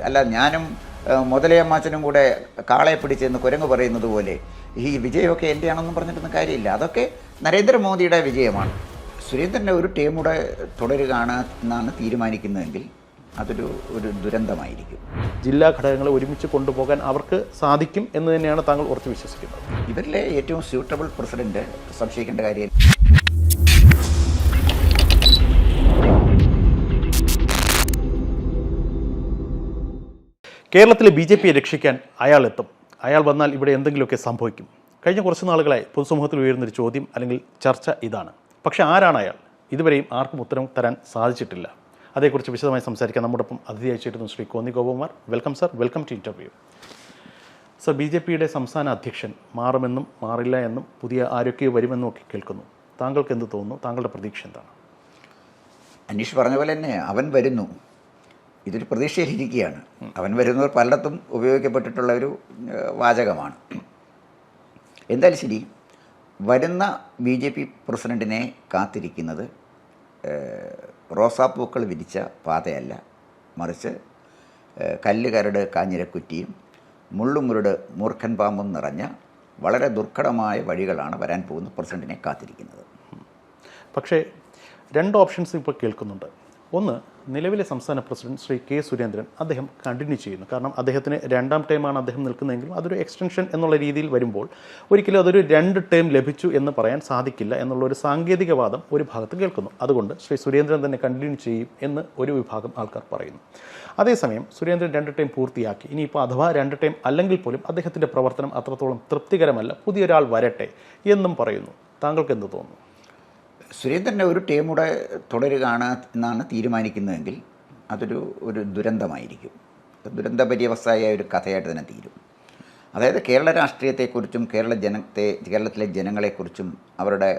അല്ല ഞാനും മുതലയമ്മാച്ചനും കൂടെ കാളയെ പിടിച്ചെന്ന് കുരങ്ങ് പറയുന്നത് പോലെ ഈ വിജയമൊക്കെ എൻ്റെയാണെന്നും പറഞ്ഞിട്ടൊന്നും കാര്യമില്ല. അതൊക്കെ നരേന്ദ്രമോദിയുടെ വിജയമാണ്. സുരേന്ദ്രനെ ഒരു ടീമൂടെ തുടരുകയാണ് എന്നാണ് തീരുമാനിക്കുന്നതെങ്കിൽ അതൊരു ദുരന്തമായിരിക്കും. ജില്ലാ ഘടകങ്ങളെ ഒരുമിച്ച് കൊണ്ടുപോകാൻ അവർക്ക് സാധിക്കും എന്ന് തന്നെയാണ് താങ്കൾ ഉറച്ചു വിശ്വസിക്കുന്നത്? ഇവരിലെ ഏറ്റവും സ്യൂട്ടബിൾ പ്രസിഡന്റ് സംശയിക്കേണ്ട കാര്യം. കേരളത്തിലെ BJPയെ രക്ഷിക്കാൻ അയാൾ എത്തും. അയാൾ വന്നാൽ ഇവിടെ എന്തെങ്കിലുമൊക്കെ സംഭവിക്കും. കഴിഞ്ഞ കുറച്ച് നാളുകളായി പൊതുസമൂഹത്തിൽ ഉയരുന്നൊരു ചോദ്യം അല്ലെങ്കിൽ ചർച്ച ഇതാണ്. പക്ഷേ ആരാണ് അയാൾ? ഇതുവരെയും ആർക്കും ഉത്തരം തരാൻ സാധിച്ചിട്ടില്ല. അതേക്കുറിച്ച് വിശദമായി സംസാരിക്കാൻ നമ്മോടൊപ്പം അതിഥിയായി ചേരുന്നു Shri Konni Gopakumar. Welcome sir, welcome to interview. Sir, BJPയുടെ സംസ്ഥാന അധ്യക്ഷൻ മാറുമെന്നും മാറില്ല എന്നും പുതിയ ആരൊക്കെയോ വരുമെന്നും ഒക്കെ കേൾക്കുന്നു. താങ്കൾക്ക് എന്ത് തോന്നുന്നു? താങ്കളുടെ പ്രതീക്ഷ എന്താണ്? അനീഷ് പറഞ്ഞ പോലെ തന്നെ അവൻ വരുന്നു, ഇതൊരു പ്രതീക്ഷയിലിരിക്കുകയാണ്. അവൻ വരുന്നവർ പലയിടത്തും ഉപയോഗിക്കപ്പെട്ടിട്ടുള്ള ഒരു വാചകമാണ്. എന്തായാലും ശരി, വരുന്ന BJP പ്രസിഡന്റിനെ കാത്തിരിക്കുന്നത് റോസാപ്പൂക്കൾ വിരിച്ച പാതയല്ല, മറിച്ച് കല്ലുകരട് കാഞ്ഞിരക്കുറ്റിയും മുള്ളുമുരുട് മൂർഖൻ പാമ്പും നിറഞ്ഞ വളരെ ദുർഘടമായ വഴികളാണ് വരാൻ പോകുന്ന പ്രസിഡന്റിനെ കാത്തിരിക്കുന്നത്. പക്ഷേ രണ്ട് ഓപ്ഷൻസ് ഇപ്പോൾ കേൾക്കുന്നുണ്ട്. ഒന്ന്, നിലവിലെ സംസ്ഥാന പ്രസിഡന്റ് ശ്രീ K. സുരേന്ദ്രൻ അദ്ദേഹം കണ്ടിന്യൂ ചെയ്യുന്നു. കാരണം അദ്ദേഹത്തിന് 2ാം ടൈമാണ് അദ്ദേഹം നിൽക്കുന്നതെങ്കിലും അതൊരു എക്സ്റ്റൻഷൻ എന്നുള്ള രീതിയിൽ വരുമ്പോൾ ഒരിക്കലും അതൊരു 2 ടേം ലഭിച്ചു എന്ന് പറയാൻ സാധിക്കില്ല എന്നുള്ളൊരു സാങ്കേതികവാദം ഒരു ഭാഗത്ത് കേൾക്കുന്നു. അതുകൊണ്ട് ശ്രീ സുരേന്ദ്രൻ തന്നെ കണ്ടിന്യൂ ചെയ്യും എന്ന് ഒരു വിഭാഗം ആൾക്കാർ പറയുന്നു. അതേസമയം സുരേന്ദ്രൻ 2 ടൈം പൂർത്തിയാക്കി. ഇനിയിപ്പോൾ അഥവാ 2 ടൈം അല്ലെങ്കിൽ പോലും അദ്ദേഹത്തിൻ്റെ പ്രവർത്തനം അത്രത്തോളം തൃപ്തികരമല്ല, പുതിയൊരാൾ വരട്ടെ എന്നും പറയുന്നു. താങ്കൾക്ക് എന്ത് തോന്നുന്നു? സുരേന്ദ്രനെ ഒരു ടീമൂടെ തുടരുകയാണ് എന്നാണ് തീരുമാനിക്കുന്നതെങ്കിൽ അതൊരു ദുരന്തമായിരിക്കും. ദുരന്ത പര്യവസായ ഒരു കഥയായിട്ട് തന്നെ തീരും. അതായത് കേരള രാഷ്ട്രീയത്തെക്കുറിച്ചും കേരളത്തിലെ ജനങ്ങളെക്കുറിച്ചും അവരുടെ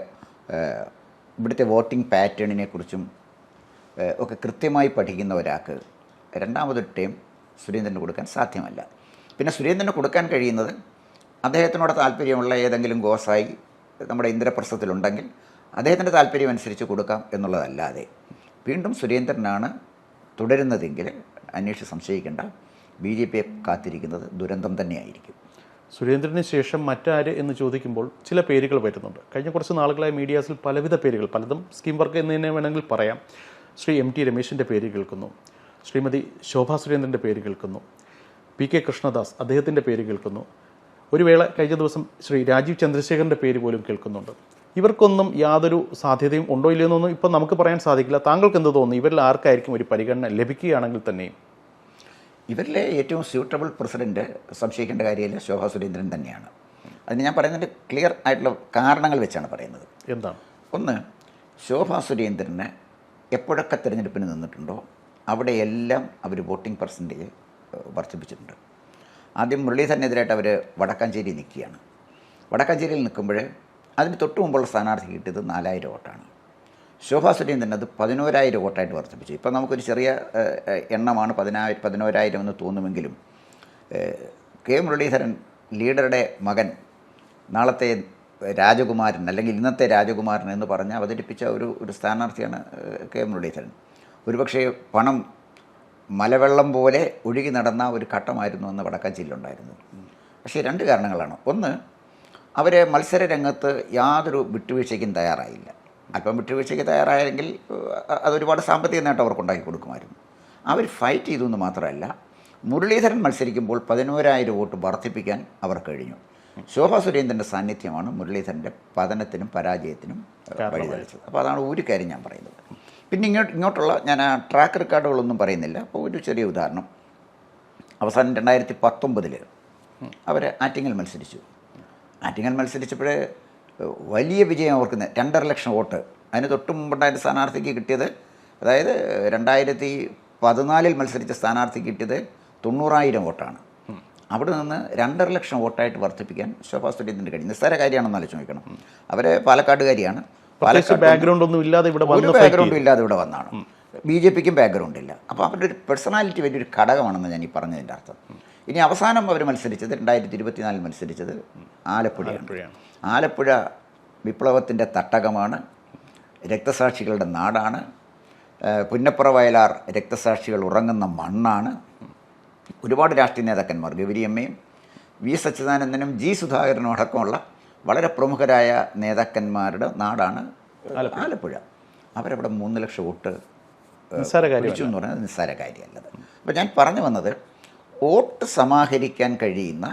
ഇവിടുത്തെ വോട്ടിംഗ് പാറ്റേണിനെക്കുറിച്ചും ഒക്കെ കൃത്യമായി പഠിക്കുന്ന ഒരാൾക്ക് രണ്ടാമതൊരു ടീം സുരേന്ദ്രന് കൊടുക്കാൻ സാധ്യമല്ല. പിന്നെ സുരേന്ദ്രന് കൊടുക്കാൻ കഴിയുന്നത് അദ്ദേഹത്തിനോട് താല്പര്യമുള്ള ഏതെങ്കിലും ഗോസായി നമ്മുടെ ഇന്ദ്രപ്രസ്ഥത്തിലുണ്ടെങ്കിൽ അദ്ദേഹത്തിൻ്റെ താല്പര്യം അനുസരിച്ച് കൊടുക്കാം എന്നുള്ളതല്ലാതെ വീണ്ടും സുരേന്ദ്രനാണ് തുടരുന്നതെങ്കിൽ അന്വേഷിച്ച് സംശയിക്കേണ്ട, BJPയെ കാത്തിരിക്കുന്നത് ദുരന്തം തന്നെയായിരിക്കും. സുരേന്ദ്രന് ശേഷം മറ്റാര് എന്ന് ചോദിക്കുമ്പോൾ ചില പേരുകൾ വരുന്നുണ്ട്. കഴിഞ്ഞ കുറച്ച് നാളുകളായി മീഡിയാസിൽ പലവിധ പേരുകൾ, പലതും സ്കീം വർക്ക് എന്ന് തന്നെ വേണമെങ്കിൽ പറയാം. ശ്രീ MT രമേശിൻ്റെ പേര് കേൾക്കുന്നു, ശ്രീമതി ശോഭാ സുരേന്ദ്രൻ്റെ പേര് കേൾക്കുന്നു, PK കൃഷ്ണദാസ് അദ്ദേഹത്തിൻ്റെ പേര് കേൾക്കുന്നു, ഒരു വേള കഴിഞ്ഞ ദിവസം ശ്രീ രാജീവ് ചന്ദ്രശേഖരൻ്റെ പേര് പോലും കേൾക്കുന്നുണ്ട്. ഇവർക്കൊന്നും യാതൊരു സാധ്യതയും ഉണ്ടോ ഇല്ലയോ എന്നൊന്നും ഇപ്പോൾ നമുക്ക് പറയാൻ സാധിക്കില്ല. താങ്കൾക്ക് എന്ത് തോന്നുന്നു? ഇവരിൽ ആർക്കായിരിക്കും ഒരു പരിഗണന ലഭിക്കുകയാണെങ്കിൽ തന്നെയും? ഇവരിലെ ഏറ്റവും സ്യൂട്ടബിൾ പ്രസിഡന്റ് സംശയിക്കേണ്ട കാര്യമില്ല, ശോഭാ സുരേന്ദ്രൻ തന്നെയാണ്. അതിന് ഞാൻ പറയുന്നതിൻ്റെ ക്ലിയർ ആയിട്ടുള്ള കാരണങ്ങൾ വെച്ചാണ് പറയുന്നത്. എന്താണ്? ഒന്ന്, ശോഭാ സുരേന്ദ്രനെ എപ്പോഴൊക്കെ തിരഞ്ഞെടുപ്പിന് നിന്നിട്ടുണ്ടോ അവിടെയെല്ലാം അവർ വോട്ടിംഗ് പെർസെൻറ്റേജ് വർദ്ധിപ്പിച്ചിട്ടുണ്ട്. ആദ്യം മുരളീധരനെതിരായിട്ട് അവർ വടക്കാഞ്ചേരി നിൽക്കുകയാണ്. വടക്കാഞ്ചേരിയിൽ നിൽക്കുമ്പോൾ അതിന് തൊട്ട് മുമ്പുള്ള സ്ഥാനാർത്ഥി കിട്ടിയത് 4000 വോട്ടാണ്. ശോഭാ സുരേന്ദ്രൻ അത് 11,000 വോട്ടായിട്ട് വർദ്ധിപ്പിച്ചു. ഇപ്പോൾ നമുക്കൊരു ചെറിയ എണ്ണമാണ് 11,000 എന്ന് തോന്നുമെങ്കിലും K. മുരളീധരൻ ലീഡറുടെ മകൻ, നാളത്തെ രാജകുമാരൻ അല്ലെങ്കിൽ ഇന്നത്തെ രാജകുമാരൻ എന്ന് പറഞ്ഞ് അവതരിപ്പിച്ച ഒരു സ്ഥാനാർത്ഥിയാണ് K. മുരളീധരൻ. ഒരുപക്ഷെ പണം മലവെള്ളം പോലെ ഒഴുകി നടന്ന ഒരു ഘട്ടമായിരുന്നു അന്ന് വടക്കാഞ്ചേരിയിലുണ്ടായിരുന്നത്. പക്ഷേ 2 കാരണങ്ങളാണ്. ഒന്ന്, അവർ മത്സര രംഗത്ത് യാതൊരു വിട്ടുവീഴ്ചയ്ക്കും തയ്യാറായില്ല. അല്പം വിട്ടുവീഴ്ചയ്ക്ക് തയ്യാറായെങ്കിൽ അതൊരുപാട് സാമ്പത്തിക നേട്ടം അവർക്കുണ്ടാക്കി കൊടുക്കുമായിരുന്നു. അവർ ഫൈറ്റ് ചെയ്തു എന്ന് മാത്രമല്ല, മുരളീധരൻ മത്സരിക്കുമ്പോൾ 11,000 വോട്ട് വർദ്ധിപ്പിക്കാൻ അവർ കഴിഞ്ഞു. ശോഭാ സുരേന്ദ്രൻ്റെ സാന്നിധ്യമാണ് മുരളീധരൻ്റെ പതനത്തിനും പരാജയത്തിനും വഴിതെളിച്ചത്. അപ്പോൾ അതാണ് ഒരു കാര്യം ഞാൻ പറയുന്നത്. പിന്നെ ഇങ്ങോട്ടുള്ള ഞാൻ ആ ട്രാക്ക് റെക്കോർഡുകളൊന്നും പറയുന്നില്ല. അപ്പോൾ ഒരു ചെറിയ ഉദാഹരണം, അവസാനം 2019 അവർ ആറ്റിങ്ങൽ മത്സരിച്ചു. ആറ്റിങ്ങൽ മത്സരിച്ചപ്പോൾ വലിയ വിജയം അവർക്ക് 2.5 ലക്ഷം വോട്ട്. അതിന് തൊട്ട് മുമ്പുണ്ടായ സ്ഥാനാർത്ഥിക്ക് കിട്ടിയത്, അതായത് 2014 മത്സരിച്ച സ്ഥാനാർത്ഥിക്ക് കിട്ടിയത് 90,000 വോട്ടാണ്. അവിടെ നിന്ന് 2.5 ലക്ഷം വോട്ടായിട്ട് വർദ്ധിപ്പിക്കാൻ ശോഭാ സുരേന്ദ്രന് കഴിഞ്ഞു. നിസ്സാര കാര്യമാണെന്ന് ആലോചിച്ച് നോക്കണം. അവർ പാലക്കാട്ടുകാരിയാണ്. ബാക്ക്ഗ്രൗണ്ട് ഇല്ലാതെ ഇവിടെ വന്നാണ്. BJPക്കും ബാക്ക്ഗ്രൗണ്ട് ഇല്ല. അപ്പോൾ അവരുടെ ഒരു പേഴ്സണാലിറ്റി വലിയൊരു ഘടകമാണെന്ന് ഞാൻ ഈ പറഞ്ഞതിൻ്റെ അർത്ഥം. ഇനി അവസാനം അവർ മത്സരിച്ചത് 2024 മത്സരിച്ചത് ആലപ്പുഴയാണ്. ആലപ്പുഴ വിപ്ലവത്തിൻ്റെ തട്ടകമാണ്, രക്തസാക്ഷികളുടെ നാടാണ്. പുന്നപ്പുറ വയലാർ രക്തസാക്ഷികൾ ഉറങ്ങുന്ന മണ്ണാണ്. ഒരുപാട് രാഷ്ട്രീയ നേതാക്കന്മാർ, ഗൗരിയമ്മയും വി എസ് അച്യുതാനന്ദനും ജി സുധാകരനും അടക്കമുള്ള വളരെ പ്രമുഖരായ നേതാക്കന്മാരുടെ നാടാണ് ആലപ്പുഴ. അവരവിടെ 3 ലക്ഷം വോട്ട് പിടിച്ചു എന്ന് പറയുന്നത് നിസ്സാര കാര്യമല്ലത്. അപ്പോൾ ഞാൻ പറഞ്ഞു വന്നത്, വോട്ട് സമാഹരിക്കാൻ കഴിയുന്ന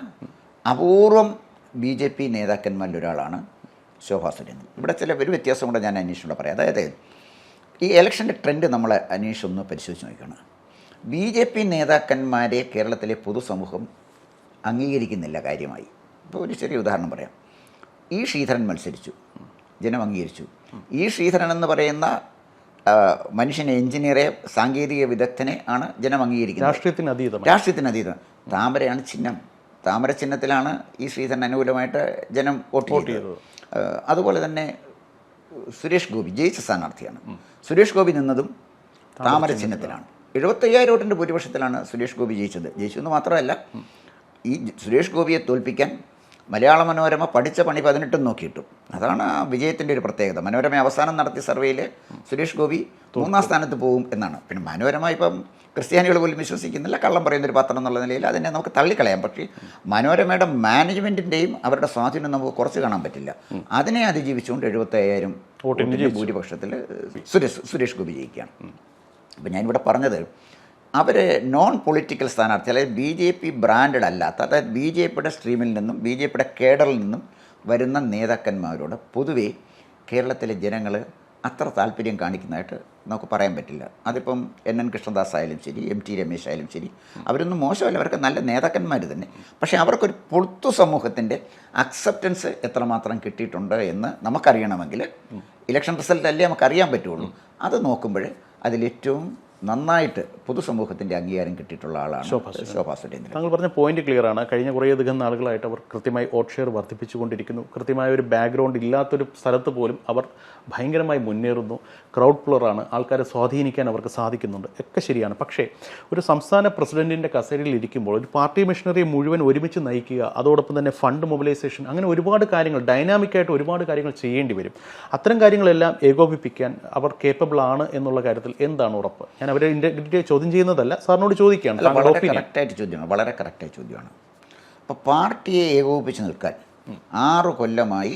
അപൂർവം BJP നേതാക്കന്മാരിൽ ഒരാളാണ് ശോഭാ സുരേന്ദ്രൻ. ഇവിടെ ഒരു വ്യത്യാസം കൂടെ ഞാൻ അന്വേഷിച്ചുകൂടെ പറയാം. അതായത് ഈ ഇലക്ഷൻ്റെ ട്രെൻഡ് നമ്മൾ അന്വേഷിച്ചൊന്ന് പരിശോധിച്ച് നോക്കുകയാണ്. BJP നേതാക്കന്മാരെ കേരളത്തിലെ പൊതുസമൂഹം അംഗീകരിക്കുന്നില്ല കാര്യമായി. ഇപ്പോൾ ഒരു ചെറിയ ഉദാഹരണം പറയാം. ഈ ശ്രീധരൻ മത്സരിച്ചു, ജനം അംഗീകരിച്ചു. ഈ ശ്രീധരൻ എന്ന് പറയുന്ന മനുഷ്യനെ, എഞ്ചിനീയറെ, സാങ്കേതിക വിദഗ്ധനെ ആണ് ജനം അംഗീകരിക്കുന്നത്. രാഷ്ട്രീയത്തിന് അതീതം. താമരയാണ് ചിഹ്നം. താമര ചിഹ്നത്തിലാണ് ഈ ശ്രീധരൻ അനുകൂലമായിട്ട് ജനം വോട്ട് ചെയ്തത്. അതുപോലെ തന്നെ സുരേഷ് ഗോപി ജയിച്ച സ്ഥാനാർത്ഥിയാണ്. സുരേഷ് ഗോപി നിന്നതും താമര ചിഹ്നത്തിലാണ്. 75,000 വോട്ടിൻ്റെ ഭൂരിപക്ഷത്തിലാണ് സുരേഷ് ഗോപി ജയിച്ചു എന്ന് മാത്രമല്ല, ഈ സുരേഷ് ഗോപിയെ തോൽപ്പിക്കാൻ മലയാള മനോരമ പഠിച്ച പണി 18 നോക്കിയിട്ടു. അതാണ് ആ വിജയത്തിൻ്റെ ഒരു പ്രത്യേകത. മനോരമ അവസാനം നടത്തിയ സർവേയിൽ സുരേഷ് ഗോപി 3ാം സ്ഥാനത്ത് പോകും എന്നാണ്. പിന്നെ മനോരമ ഇപ്പം ക്രിസ്ത്യാനികൾ പോലും വിശ്വസിക്കുന്നില്ല, കള്ളം പറയുന്നൊരു പത്രം എന്നുള്ള നിലയിൽ അതിനെ നമുക്ക് തള്ളിക്കളയാം. പക്ഷേ മനോരമയുടെ മാനേജ്മെൻറ്റിൻ്റെയും അവരുടെ സ്വാധീനം നമുക്ക് കുറച്ച് കാണാൻ പറ്റില്ല. അതിനെ അതിജീവിച്ചുകൊണ്ട് 75,000 വോട്ടിൻ്റെ ഭൂരിപക്ഷത്തിൽ സുരേഷ് ഗോപി ജയിക്കുകയാണ്. അപ്പം ഞാനിവിടെ പറഞ്ഞത്, അവർ നോൺ പൊളിറ്റിക്കൽ സ്ഥാനാർത്ഥി, അതായത് BJP ബ്രാൻഡഡ് അല്ലാത്ത, അതായത് BJPയുടെ സ്ട്രീമിൽ നിന്നും BJPയുടെ കേഡറിൽ നിന്നും വരുന്ന നേതാക്കന്മാരോട് പൊതുവേ കേരളത്തിലെ ജനങ്ങൾ അത്ര താല്പര്യം കാണിക്കുന്നതായിട്ട് നമുക്ക് പറയാൻ പറ്റില്ല. അതിപ്പം NN കൃഷ്ണദാസ് ആയാലും ശരി, MT രമേശ് ആയാലും ശരി, അവരൊന്നും മോശമല്ല, അവർക്ക് നല്ല നേതാക്കന്മാർ തന്നെ. പക്ഷേ അവർക്കൊരു പൊതു സമൂഹത്തിൻ്റെ അക്സെപ്റ്റൻസ് എത്രമാത്രം കിട്ടിയിട്ടുണ്ട് എന്ന് നമുക്കറിയണമെങ്കിൽ ഇലക്ഷൻ റിസൾട്ടല്ലേ നമുക്കറിയാൻ പറ്റുള്ളൂ. അത് നോക്കുമ്പോൾ അതിലേറ്റവും നന്നായിട്ട് പൊതുസമൂഹത്തിൻ്റെ അംഗീകാരം കിട്ടിയിട്ടുള്ള ആളാണ് ശോഭാ സുരേന്ദ്രൻ. താങ്കൾ പറഞ്ഞ പോയിന്റ് ക്ലിയർ ആണ്. കഴിഞ്ഞ കുറേയധികം നാളുകളായിട്ട് അവർ കൃത്യമായി വോട്ട് ഷെയർ വർദ്ധിപ്പിച്ചുകൊണ്ടിരിക്കുന്നു. കൃത്യമായ ഒരു ബാക്ക്ഗ്രൗണ്ട് ഇല്ലാത്തൊരു സ്ഥലത്ത് പോലും അവർ ഭയങ്കരമായി മുന്നേറുന്നു. ക്രൗഡ് പുള്ളറാണ്, ആൾക്കാരെ സ്വാധീനിക്കാൻ അവർക്ക് സാധിക്കുന്നുണ്ട്, ഒക്കെ ശരിയാണ്. പക്ഷേ ഒരു സംസ്ഥാന പ്രസിഡന്റിൻ്റെ കസേരയിൽ ഇരിക്കുമ്പോൾ ഒരു പാർട്ടി മെഷീനറി മുഴുവൻ ഒരുമിച്ച് നയിക്കുക, അതോടൊപ്പം തന്നെ ഫണ്ട് മൊബിലൈസേഷൻ, അങ്ങനെ ഒരുപാട് കാര്യങ്ങൾ, ഡൈനാമിക്കായിട്ട് ഒരുപാട് കാര്യങ്ങൾ ചെയ്യേണ്ടി വരും. അത്തരം കാര്യങ്ങളെല്ലാം ഏകോപിപ്പിക്കാൻ അവർ കേപ്പബിൾ ആണ് എന്നുള്ള കാര്യത്തിൽ എന്താണ് ഉറപ്പ്? ഞാൻ അവരെ ഇന്റഗ്രിറ്റി ചോദ്യം ചെയ്യുന്നതല്ല, സാറിനോട് ചോദിക്കുകയാണ്. വളരെ കറക്റ്റായ ചോദ്യമാണ്. അപ്പോൾ പാർട്ടിയെ ഏകോപിപ്പിച്ച് നിൽക്കാൻ 6 കൊല്ലമായി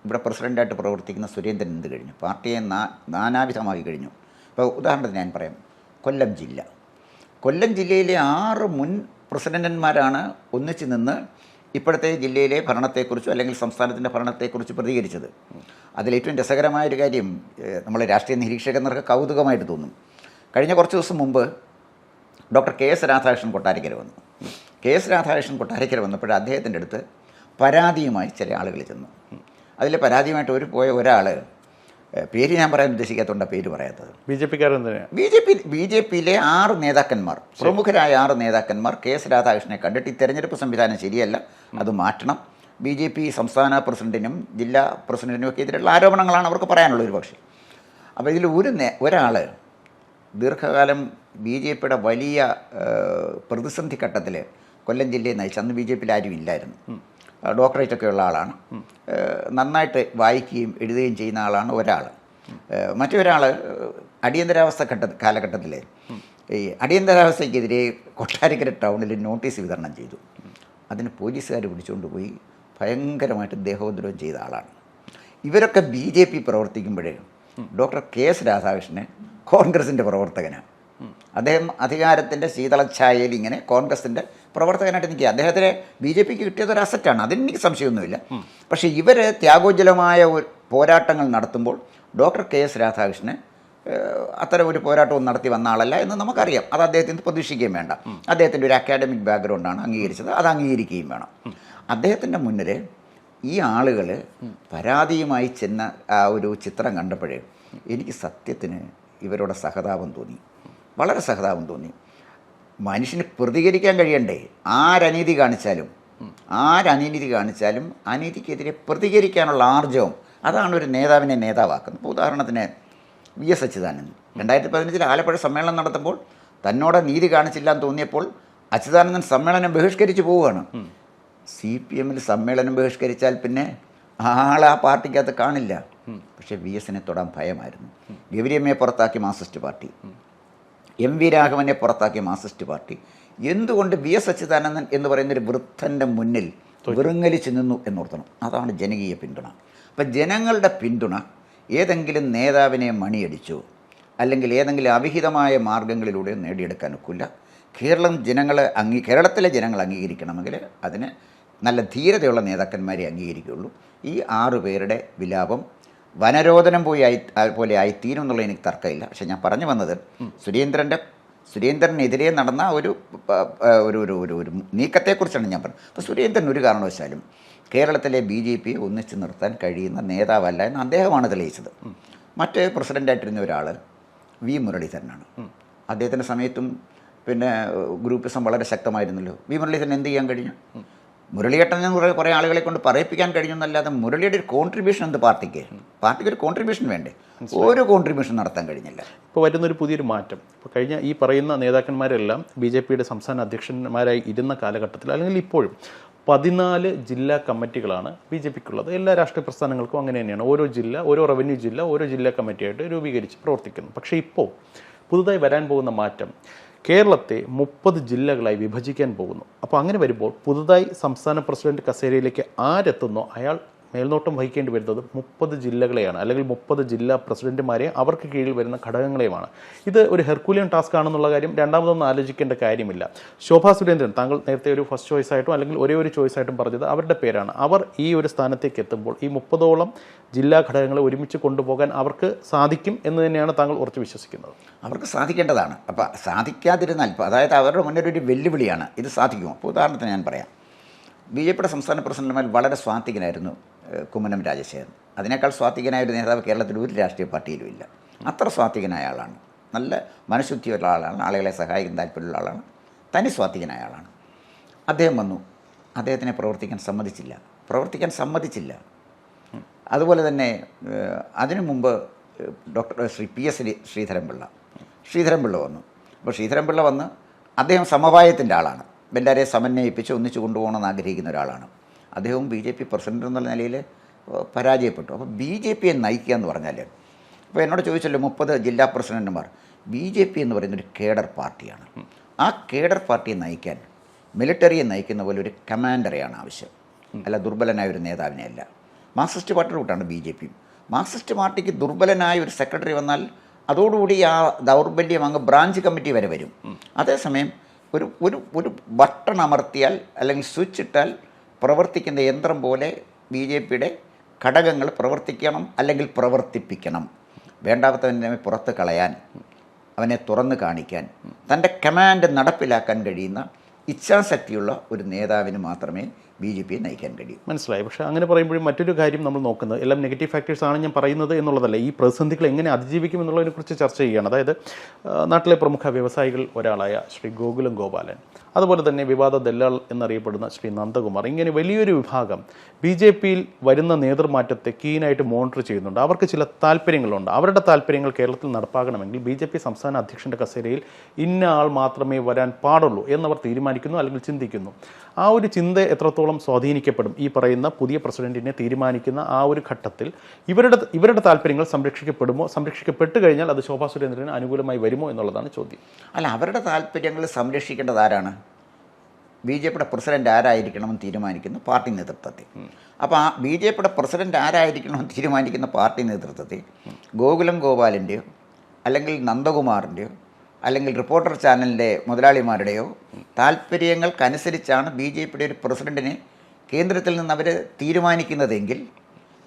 ഇവിടെ പ്രസിഡൻ്റായിട്ട് പ്രവർത്തിക്കുന്ന സുരേന്ദ്രൻ എന്ത് കഴിഞ്ഞു? പാർട്ടിയെ നാനാവിധമാക്കി കഴിഞ്ഞു. ഇപ്പോൾ ഉദാഹരണത്തിന് ഞാൻ പറയാം, കൊല്ലം ജില്ലയിലെ 6 മുൻ പ്രസിഡന്റന്മാരാണ് ഒന്നിച്ച് നിന്ന് ഇപ്പോഴത്തെ ജില്ലയിലെ ഭരണത്തെക്കുറിച്ചോ അല്ലെങ്കിൽ സംസ്ഥാനത്തിൻ്റെ ഭരണത്തെക്കുറിച്ച് പ്രതികരിച്ചത്. അതിലേറ്റവും രസകരമായൊരു കാര്യം, നമ്മൾ രാഷ്ട്രീയ നിരീക്ഷകർക്ക് കൗതുകമായിട്ട് തോന്നും. കഴിഞ്ഞ കുറച്ച് ദിവസം മുമ്പ് ഡോക്ടർ KS രാധാകൃഷ്ണൻ കൊട്ടാരക്കര വന്നു. KS രാധാകൃഷ്ണൻ കൊട്ടാരക്കര വന്നപ്പോൾ അദ്ദേഹത്തിൻ്റെ അടുത്ത് പരാതിയുമായി ചില ആളുകൾ ചെന്നു. അതിൽ പരാതിയുമായിട്ട് പോയ ഒരാൾ, പേര് ഞാൻ പറയാൻ ഉദ്ദേശിക്കാത്തതുകൊണ്ട് പേര് പറയാത്തത്, BJPയിലെ 6 നേതാക്കന്മാർ, പ്രമുഖരായ 6 നേതാക്കന്മാർ KS രാധാകൃഷ്ണനെ കണ്ടിട്ട് ഈ തെരഞ്ഞെടുപ്പ് സംവിധാനം ശരിയല്ല, അത് മാറ്റണം, BJP സംസ്ഥാന പ്രസിഡന്റിനും ജില്ലാ പ്രസിഡന്റിനും ഒക്കെ എതിരെയുള്ള ആരോപണങ്ങളാണ് അവർക്ക് പറയാനുള്ളത് ഒരു പക്ഷേ. അപ്പോൾ ഇതിൽ ഒരാൾ ദീർഘകാലം BJPയുടെ വലിയ പ്രതിസന്ധി ഘട്ടത്തിൽ കൊല്ലം ജില്ലയെ നയിച്ചു. അന്ന് BJPയിൽ ആരും ഇല്ലായിരുന്നു. ഡോക്ടറേറ്റൊക്കെ ഉള്ള ആളാണ്, നന്നായിട്ട് വായിക്കുകയും എഴുതുകയും ചെയ്യുന്ന ആളാണ് ഒരാൾ. മറ്റൊരാൾ അടിയന്തരാവസ്ഥ കാലഘട്ടത്തിൽ ഈ അടിയന്തരാവസ്ഥയ്ക്കെതിരെ കൊട്ടാരക്കര ടൗണിൽ നോട്ടീസ് വിതരണം ചെയ്തു. അതിന് പോലീസുകാർ പിടിച്ചുകൊണ്ട് പോയി ഭയങ്കരമായിട്ട് ദേഹോദ്രവം ചെയ്ത ആളാണ്. ഇവരൊക്കെ BJP പ്രവർത്തിക്കുമ്പോഴേ ഡോക്ടർ KS രാധാകൃഷ്ണൻ കോൺഗ്രസിൻ്റെ പ്രവർത്തകനാണ്. അദ്ദേഹം അധികാരത്തിൻ്റെ ശീതളഛായയിൽ ഇങ്ങനെ കോൺഗ്രസിൻ്റെ പ്രവർത്തകനായിട്ട് നിൽക്കുക. അദ്ദേഹത്തിന് BJPക്ക് കിട്ടിയതൊരു അസറ്റാണ്, അതിനെനിക്ക് സംശയമൊന്നുമില്ല. പക്ഷേ ഇവർ ത്യാഗോജ്വലമായ പോരാട്ടങ്ങൾ നടത്തുമ്പോൾ ഡോക്ടർ KS രാധാകൃഷ്ണൻ അത്തരം ഒരു പോരാട്ടവും നടത്തി വന്ന ആളല്ല എന്ന് നമുക്കറിയാം. അത് അദ്ദേഹത്തിന് പ്രതീക്ഷിക്കുകയും വേണ്ട. അദ്ദേഹത്തിൻ്റെ ഒരു അക്കാഡമിക് ബാക്ക്ഗ്രൗണ്ടാണ് അംഗീകരിച്ചത്, അത് അംഗീകരിക്കുകയും വേണം. അദ്ദേഹത്തിൻ്റെ മുന്നിൽ ഈ ആളുകൾ പരാതിയുമായി ചെന്ന ആ ഒരു ചിത്രം കണ്ടപ്പോഴേ എനിക്ക് സത്യത്തിന് ഇവരോട് സഹതാപം തോന്നി, വളരെ സഹതാപം തോന്നി. മനുഷ്യന് പ്രതികരിക്കാൻ കഴിയണ്ടേ? ആരനീതി കാണിച്ചാലും അനീതിക്കെതിരെ പ്രതികരിക്കാനുള്ള ആർജവം, അതാണ് ഒരു നേതാവിനെ നേതാവാക്കുന്നത്. ഇപ്പോൾ ഉദാഹരണത്തിന് VS അച്യുതാനന്ദൻ 2015 ആലപ്പുഴ സമ്മേളനം നടത്തുമ്പോൾ തന്നോട് നീതി കാണിച്ചില്ല എന്ന് തോന്നിയപ്പോൾ അച്യുതാനന്ദൻ സമ്മേളനം ബഹിഷ്കരിച്ച് പോവുകയാണ്. CPMൽ സമ്മേളനം ബഹിഷ്കരിച്ചാൽ പിന്നെ ആളെ ആ പാർട്ടിക്കകത്ത് കാണില്ല. പക്ഷേ VSനെ തൊടാൻ ഭയമായിരുന്നു. ഗൗരിയമ്മയെ പുറത്താക്കി മാർക്സിസ്റ്റ് പാർട്ടി, MV രാഘവനെ പുറത്താക്കിയ മാർക്സിസ്റ്റ് പാർട്ടി, എന്തുകൊണ്ട് വി.എസ്. അച്യുതാനന്ദൻ എന്ന് പറയുന്നൊരു വൃദ്ധൻ്റെ മുന്നിൽ വിറുങ്ങലിച്ച് നിന്നു എന്നോർത്തണം. അതാണ് ജനകീയ പിന്തുണ. അപ്പം ജനങ്ങളുടെ പിന്തുണ ഏതെങ്കിലും നേതാവിനെ മണിയടിച്ചോ അല്ലെങ്കിൽ ഏതെങ്കിലും അവിഹിതമായ മാർഗങ്ങളിലൂടെ നേടിയെടുക്കാൻ ഒക്കില്ല. കേരളത്തിലെ ജനങ്ങൾ അംഗീകരിക്കണമെങ്കിൽ അതിന് നല്ല ധീരതയുള്ള നേതാക്കന്മാരെ അംഗീകരിക്കുകയുള്ളൂ. ഈ 6 പേരുടെ വിലാപം വനരോധനം പോലെ ആയിത്തീരും എന്നുള്ള എനിക്ക് തർക്കമില്ല. പക്ഷെ ഞാൻ പറഞ്ഞു വന്നത് സുരേന്ദ്രനെതിരെ നടന്ന ഒരു നീക്കത്തെക്കുറിച്ചാണ് ഞാൻ പറഞ്ഞത്. അപ്പോൾ സുരേന്ദ്രൻ ഒരു കാരണവശാലും കേരളത്തിലെ BJP ഒന്നിച്ച് നിർത്താൻ കഴിയുന്ന നേതാവല്ല എന്ന് അദ്ദേഹമാണ് തെളിയിച്ചത്. മറ്റ് പ്രസിഡൻ്റായിട്ടിരുന്ന ഒരാൾ വി. മുരളീധരനാണ്. അദ്ദേഹത്തിൻ്റെ സമയത്തും പിന്നെ ഗ്രൂപ്പിസം വളരെ ശക്തമായിരുന്നല്ലോ. വി. മുരളീധരൻ എന്ത് ചെയ്യാൻ കഴിഞ്ഞു? മുരളിയേട്ടൻ കുറേ ആളുകളെ കൊണ്ട് പറയിപ്പിക്കാൻ കഴിഞ്ഞു എന്നല്ലാതെ മുരളിയുടെ ഒരു കോൺട്രിബ്യൂഷൻ എന്ത് പാർട്ടിക്ക് ഒരു കോൺട്രിബ്യൂഷൻ വേണ്ടേ? ഒരു കോൺട്രിബ്യൂഷൻ നടത്താൻ കഴിഞ്ഞില്ല. ഇപ്പോൾ വരുന്നൊരു പുതിയൊരു മാറ്റം, ഇപ്പോൾ കഴിഞ്ഞ ഈ പറയുന്ന നേതാക്കന്മാരെല്ലാം BJPയുടെ സംസ്ഥാന അധ്യക്ഷന്മാരായി ഇരുന്ന കാലഘട്ടത്തിൽ അല്ലെങ്കിൽ ഇപ്പോഴും 14 ജില്ലാ കമ്മിറ്റികളാണ് BJPക്കുള്ളത്. എല്ലാ രാഷ്ട്രീയ പ്രസ്ഥാനങ്ങൾക്കും അങ്ങനെ തന്നെയാണ്. ഓരോ ജില്ല, ഓരോ റവന്യൂ ജില്ല, ഓരോ ജില്ലാ കമ്മിറ്റിയായിട്ട് രൂപീകരിച്ച് പ്രവർത്തിക്കുന്നു. പക്ഷേ ഇപ്പോൾ പുതുതായി വരാൻ പോകുന്ന മാറ്റം കേരളത്തെ 30 ജില്ലകളായി വിഭജിക്കാൻ പോകുന്നു. അപ്പോൾ അങ്ങനെ വരുമ്പോൾ പുതുതായി സംസ്ഥാന പ്രസിഡന്റ് കസേരയിലേക്ക് ആരെത്തുന്നോ അയാൾ മേൽനോട്ടം വഹിക്കേണ്ടി വരുന്നത് 30 ജില്ലകളെയാണ്, അല്ലെങ്കിൽ 30 ജില്ലാ പ്രസിഡന്റുമാരെ അവർക്ക് കീഴിൽ വരുന്ന ഘടകങ്ങളെയുമാണ്. ഇത് ഒരു ഹെർക്കുലിയൻ ടാസ്ക് ആണെന്നുള്ള കാര്യം രണ്ടാമതൊന്നും ആലോചിക്കേണ്ട കാര്യമില്ല. ശോഭാ സുരേന്ദ്രൻ, താങ്കൾ നേരത്തെ ഒരു ഫസ്റ്റ് ചോയ്സ് ആയിട്ടും അല്ലെങ്കിൽ ഒരേ ഒരു ചോയ്സ് ആയിട്ടും പറഞ്ഞത് അവരുടെ പേരാണ്. അവർ ഈ ഒരു സ്ഥാനത്തേക്ക് എത്തുമ്പോൾ ഈ 30ഓളം ജില്ലാ ഘടകങ്ങളെ ഒരുമിച്ച് കൊണ്ടുപോകാൻ അവർക്ക് സാധിക്കും എന്ന് തന്നെയാണ് താങ്കൾ ഉറച്ചു വിശ്വസിക്കുന്നത്? അവർക്ക് സാധിക്കേണ്ടതാണ്. അപ്പോൾ സാധിക്കാതിരുന്നാൽ അതായത് അവരുടെ മുന്നിൽ ഒരു വെല്ലുവിളിയാണ്. ഇത് സാധിക്കുമോ? അപ്പോൾ ഉദാഹരണത്തിന് ഞാൻ പറയാം. BJPയുടെ സംസ്ഥാന പ്രസിഡന്റുമാർ വളരെ സ്വാത്വികനായിരുന്നു കുമ്മനം രാജശേഖരൻ. അതിനേക്കാൾ സ്വാത്വികനായ ഒരു നേതാവ് കേരളത്തിൽ ഒരു രാഷ്ട്രീയ പാർട്ടിയിലും ഇല്ല. അത്ര സ്വാത്വികനായ ആളാണ്. നല്ല മനഃശുദ്ധിയുള്ള ആളാണ്. ആളുകളെ സഹായിക്കാൻ താല്പര്യമുള്ള ആളാണ്. തനി സ്വാത്വികനായ ആളാണ്. അദ്ദേഹം വന്നു. അദ്ദേഹത്തിനെ പ്രവർത്തിക്കാൻ സമ്മതിച്ചില്ല. അതുപോലെ തന്നെ അതിനു മുമ്പ് ശ്രീ PS ശ്രീധരൻപിള്ള വന്നു. അപ്പോൾ ശ്രീധരൻപിള്ള വന്ന് അദ്ദേഹം സമവായത്തിൻ്റെ ആളാണ്. എല്ലാവരെയും സമന്വയിപ്പിച്ച് ഒന്നിച്ച് കൊണ്ടുപോകണമെന്ന് ആഗ്രഹിക്കുന്ന ഒരാളാണ്. അദ്ദേഹവും BJP പ്രസിഡന്റ് എന്നുള്ള നിലയിൽ പരാജയപ്പെട്ടു. അപ്പോൾ BJPയെ നയിക്കുക എന്ന് പറഞ്ഞാൽ, ഇപ്പോൾ എന്നോട് ചോദിച്ചല്ലോ 30 ജില്ലാ പ്രസിഡന്റുമാർ. BJP എന്ന് പറയുന്നൊരു കേഡർ പാർട്ടിയാണ്. ആ കേഡർ പാർട്ടിയെ നയിക്കാൻ മിലിറ്ററിയെ നയിക്കുന്ന പോലെ ഒരു കമാൻഡറെയാണ് ആവശ്യം, അല്ല ദുർബലനായ ഒരു നേതാവിനെ അല്ല. മാർക്സിസ്റ്റ് പാർട്ടിയുടെ കൂട്ടാണ് BJP. മാർക്സിസ്റ്റ് പാർട്ടിക്ക് ദുർബലനായ ഒരു സെക്രട്ടറി വന്നാൽ അതോടുകൂടി ആ ദൗർബല്യം അങ്ങ് ബ്രാഞ്ച് കമ്മിറ്റി വരെ വരും. അതേസമയം ഒരു ബട്ടൺ അമർത്തിയാൽ അല്ലെങ്കിൽ സ്വിച്ച് ഇട്ടാൽ പ്രവർത്തിക്കുന്ന യന്ത്രം പോലെ BJPയുടെ ഘടകങ്ങൾ പ്രവർത്തിക്കണം, അല്ലെങ്കിൽ പ്രവർത്തിപ്പിക്കണം. വേണ്ടാത്തവനെ പുറത്ത് കളയാൻ, അവനെ തുറന്ന് കാണിക്കാൻ, തൻ്റെ കമാൻഡ് നടപ്പിലാക്കാൻ കഴിയുന്ന ഇച്ഛാശക്തിയുള്ള ഒരു നേതാവിന് മാത്രമേ BJPയെ നയിക്കാൻ കഴിയും. മനസ്സിലായി. പക്ഷേ അങ്ങനെ പറയുമ്പോഴും മറ്റൊരു കാര്യം നമ്മൾ നോക്കുന്നത്, എല്ലാം നെഗറ്റീവ് ഫാക്ടേഴ്സാണ് ഞാൻ പറയുന്നത് എന്നുള്ളതല്ല, ഈ പ്രതിസന്ധികൾ എങ്ങനെ അതിജീവിക്കും എന്നുള്ളതിനെക്കുറിച്ച് ചർച്ച ചെയ്യുകയാണ്. അതായത് നാട്ടിലെ പ്രമുഖ വ്യവസായികൾ ഒരാളായ ശ്രീ ഗോകുലം ഗോപാലൻ, അതുപോലെ തന്നെ വിവാദ ദല്ലാൾ എന്നറിയപ്പെടുന്ന ശ്രീ നന്ദകുമാർ, ഇങ്ങനെ വലിയൊരു വിഭാഗം BJPയിൽ വരുന്ന നേതൃമാറ്റത്തെ കീനായിട്ട് മോണിറ്റർ ചെയ്യുന്നുണ്ട്. അവർക്ക് ചില താല്പര്യങ്ങളുണ്ട്. അവരുടെ താല്പര്യങ്ങൾ കേരളത്തിൽ നടപ്പാക്കണമെങ്കിൽ BJP സംസ്ഥാന അധ്യക്ഷൻ്റെ കസേരയിൽ ഇന്ന ആൾ മാത്രമേ വരാൻ പാടുള്ളൂ എന്നവർ തീരുമാനിക്കുന്നു അല്ലെങ്കിൽ ചിന്തിക്കുന്നു. ആ ഒരു ചിന്ത എത്രത്തോളം സ്വാധീനിക്കപ്പെടും ഈ പറയുന്ന പുതിയ പ്രസിഡന്റിനെ തീരുമാനിക്കുന്ന ആ ഒരു ഘട്ടത്തിൽ ഇവരുടെ താല്പര്യങ്ങൾ സംരക്ഷിക്കപ്പെട്ടു കഴിഞ്ഞാൽ അത് ശോഭാ സുരേന്ദ്രന് അനുകൂലമായി വരുമോ എന്നുള്ളതാണ് ചോദ്യം. അല്ല, അവരുടെ താല്പര്യങ്ങൾ സംരക്ഷിക്കേണ്ടത് ആരാണ്? BJPയുടെ പ്രസിഡന്റ് ആരായിരിക്കണമെന്ന് തീരുമാനിക്കുന്ന പാർട്ടി നേതൃത്വത്തെ. അപ്പോൾ ആ BJPയുടെ പ്രസിഡന്റ് ആരായിരിക്കണമെന്ന് തീരുമാനിക്കുന്ന പാർട്ടി നേതൃത്വത്തെ ഗോകുലം ഗോപാലിൻ്റെയോ അല്ലെങ്കിൽ നന്ദകുമാറിൻ്റെയോ അല്ലെങ്കിൽ റിപ്പോർട്ടർ ചാനലിൻ്റെ മുതലാളിമാരുടെയോ താല്പര്യങ്ങൾക്കനുസരിച്ചാണ് BJPയുടെ ഒരു പ്രസിഡന്റിനെ കേന്ദ്രത്തിൽ നിന്ന് അവർ തീരുമാനിക്കുന്നതെങ്കിൽ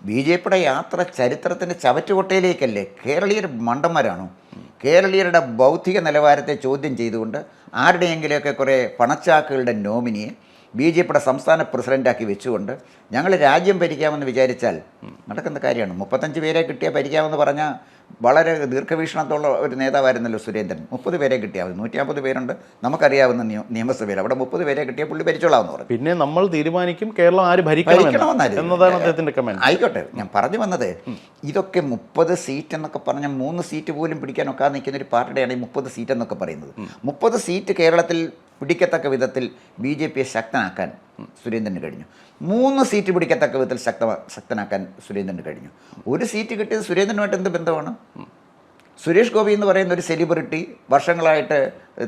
BJPയുടെ യാത്ര ചരിത്രത്തിൻ്റെ ചവറ്റുകൊട്ടയിലേക്കല്ലേ? കേരളീയർ മണ്ടന്മാരാണോ? കേരളീയരുടെ ബൗദ്ധിക നിലവാരത്തെ ചോദ്യം ചെയ്തുകൊണ്ട് ആരുടെയെങ്കിലുമൊക്കെ കുറേ പണച്ചാക്കുകളുടെ നോമിനിയെ BJPയുടെ സംസ്ഥാന പ്രസിഡൻ്റാക്കി വെച്ചുകൊണ്ട് ഞങ്ങൾ രാജ്യം ഭരിക്കാമെന്ന് വിചാരിച്ചാൽ നടക്കുന്ന കാര്യമാണ്. 35 പേരെ കിട്ടിയാൽ ഭരിക്കാമെന്ന് പറഞ്ഞാൽ വളരെ ദീർഘവീക്ഷണത്തുള്ള ഒരു നേതാവായിരുന്നല്ലോ സുരേന്ദ്രൻ. 30 പേരെ കിട്ടിയാൽ മതി. 150 പേരുണ്ട് നമുക്കറിയാവുന്ന നിയമസഭയിൽ. അവിടെ 30 പേരെ കിട്ടിയാൽ പുള്ളി ഭരിച്ചോളാമെന്ന് പറഞ്ഞു. പിന്നെ നമ്മൾ തീരുമാനിക്കും കേരളം ആര് ഭരിക്കണമെന്നതാണ് അദ്ദേഹത്തിൻ്റെ കമന്റ്. ആയിക്കോട്ടെ, ഞാൻ പറഞ്ഞു വന്നത് ഇതൊക്കെ 30 സീറ്റ് എന്നൊക്കെ പറഞ്ഞാൽ 3 സീറ്റ് പോലും പിടിക്കാനൊക്കെ നിൽക്കുന്ന ഒരു പാർട്ടിയുടെയാണ് ഈ 30 സീറ്റ് എന്നൊക്കെ പറയുന്നത്. 30 സീറ്റ് കേരളത്തിൽ പിടിക്കത്തക്ക വിധത്തിൽ BJPയെ ശക്തനാക്കാൻ സുരേന്ദ്രന് കഴിഞ്ഞു. 3 സീറ്റ് പിടിക്കത്തക്ക വിധത്തിൽ ശക്തനാക്കാൻ സുരേന്ദ്രന് കഴിഞ്ഞു. 1 സീറ്റ് കിട്ടിയത് സുരേന്ദ്രനുമായിട്ട് എന്ത് ബന്ധമാണ്? സുരേഷ് ഗോപി എന്ന് പറയുന്ന ഒരു സെലിബ്രിറ്റി വർഷങ്ങളായിട്ട്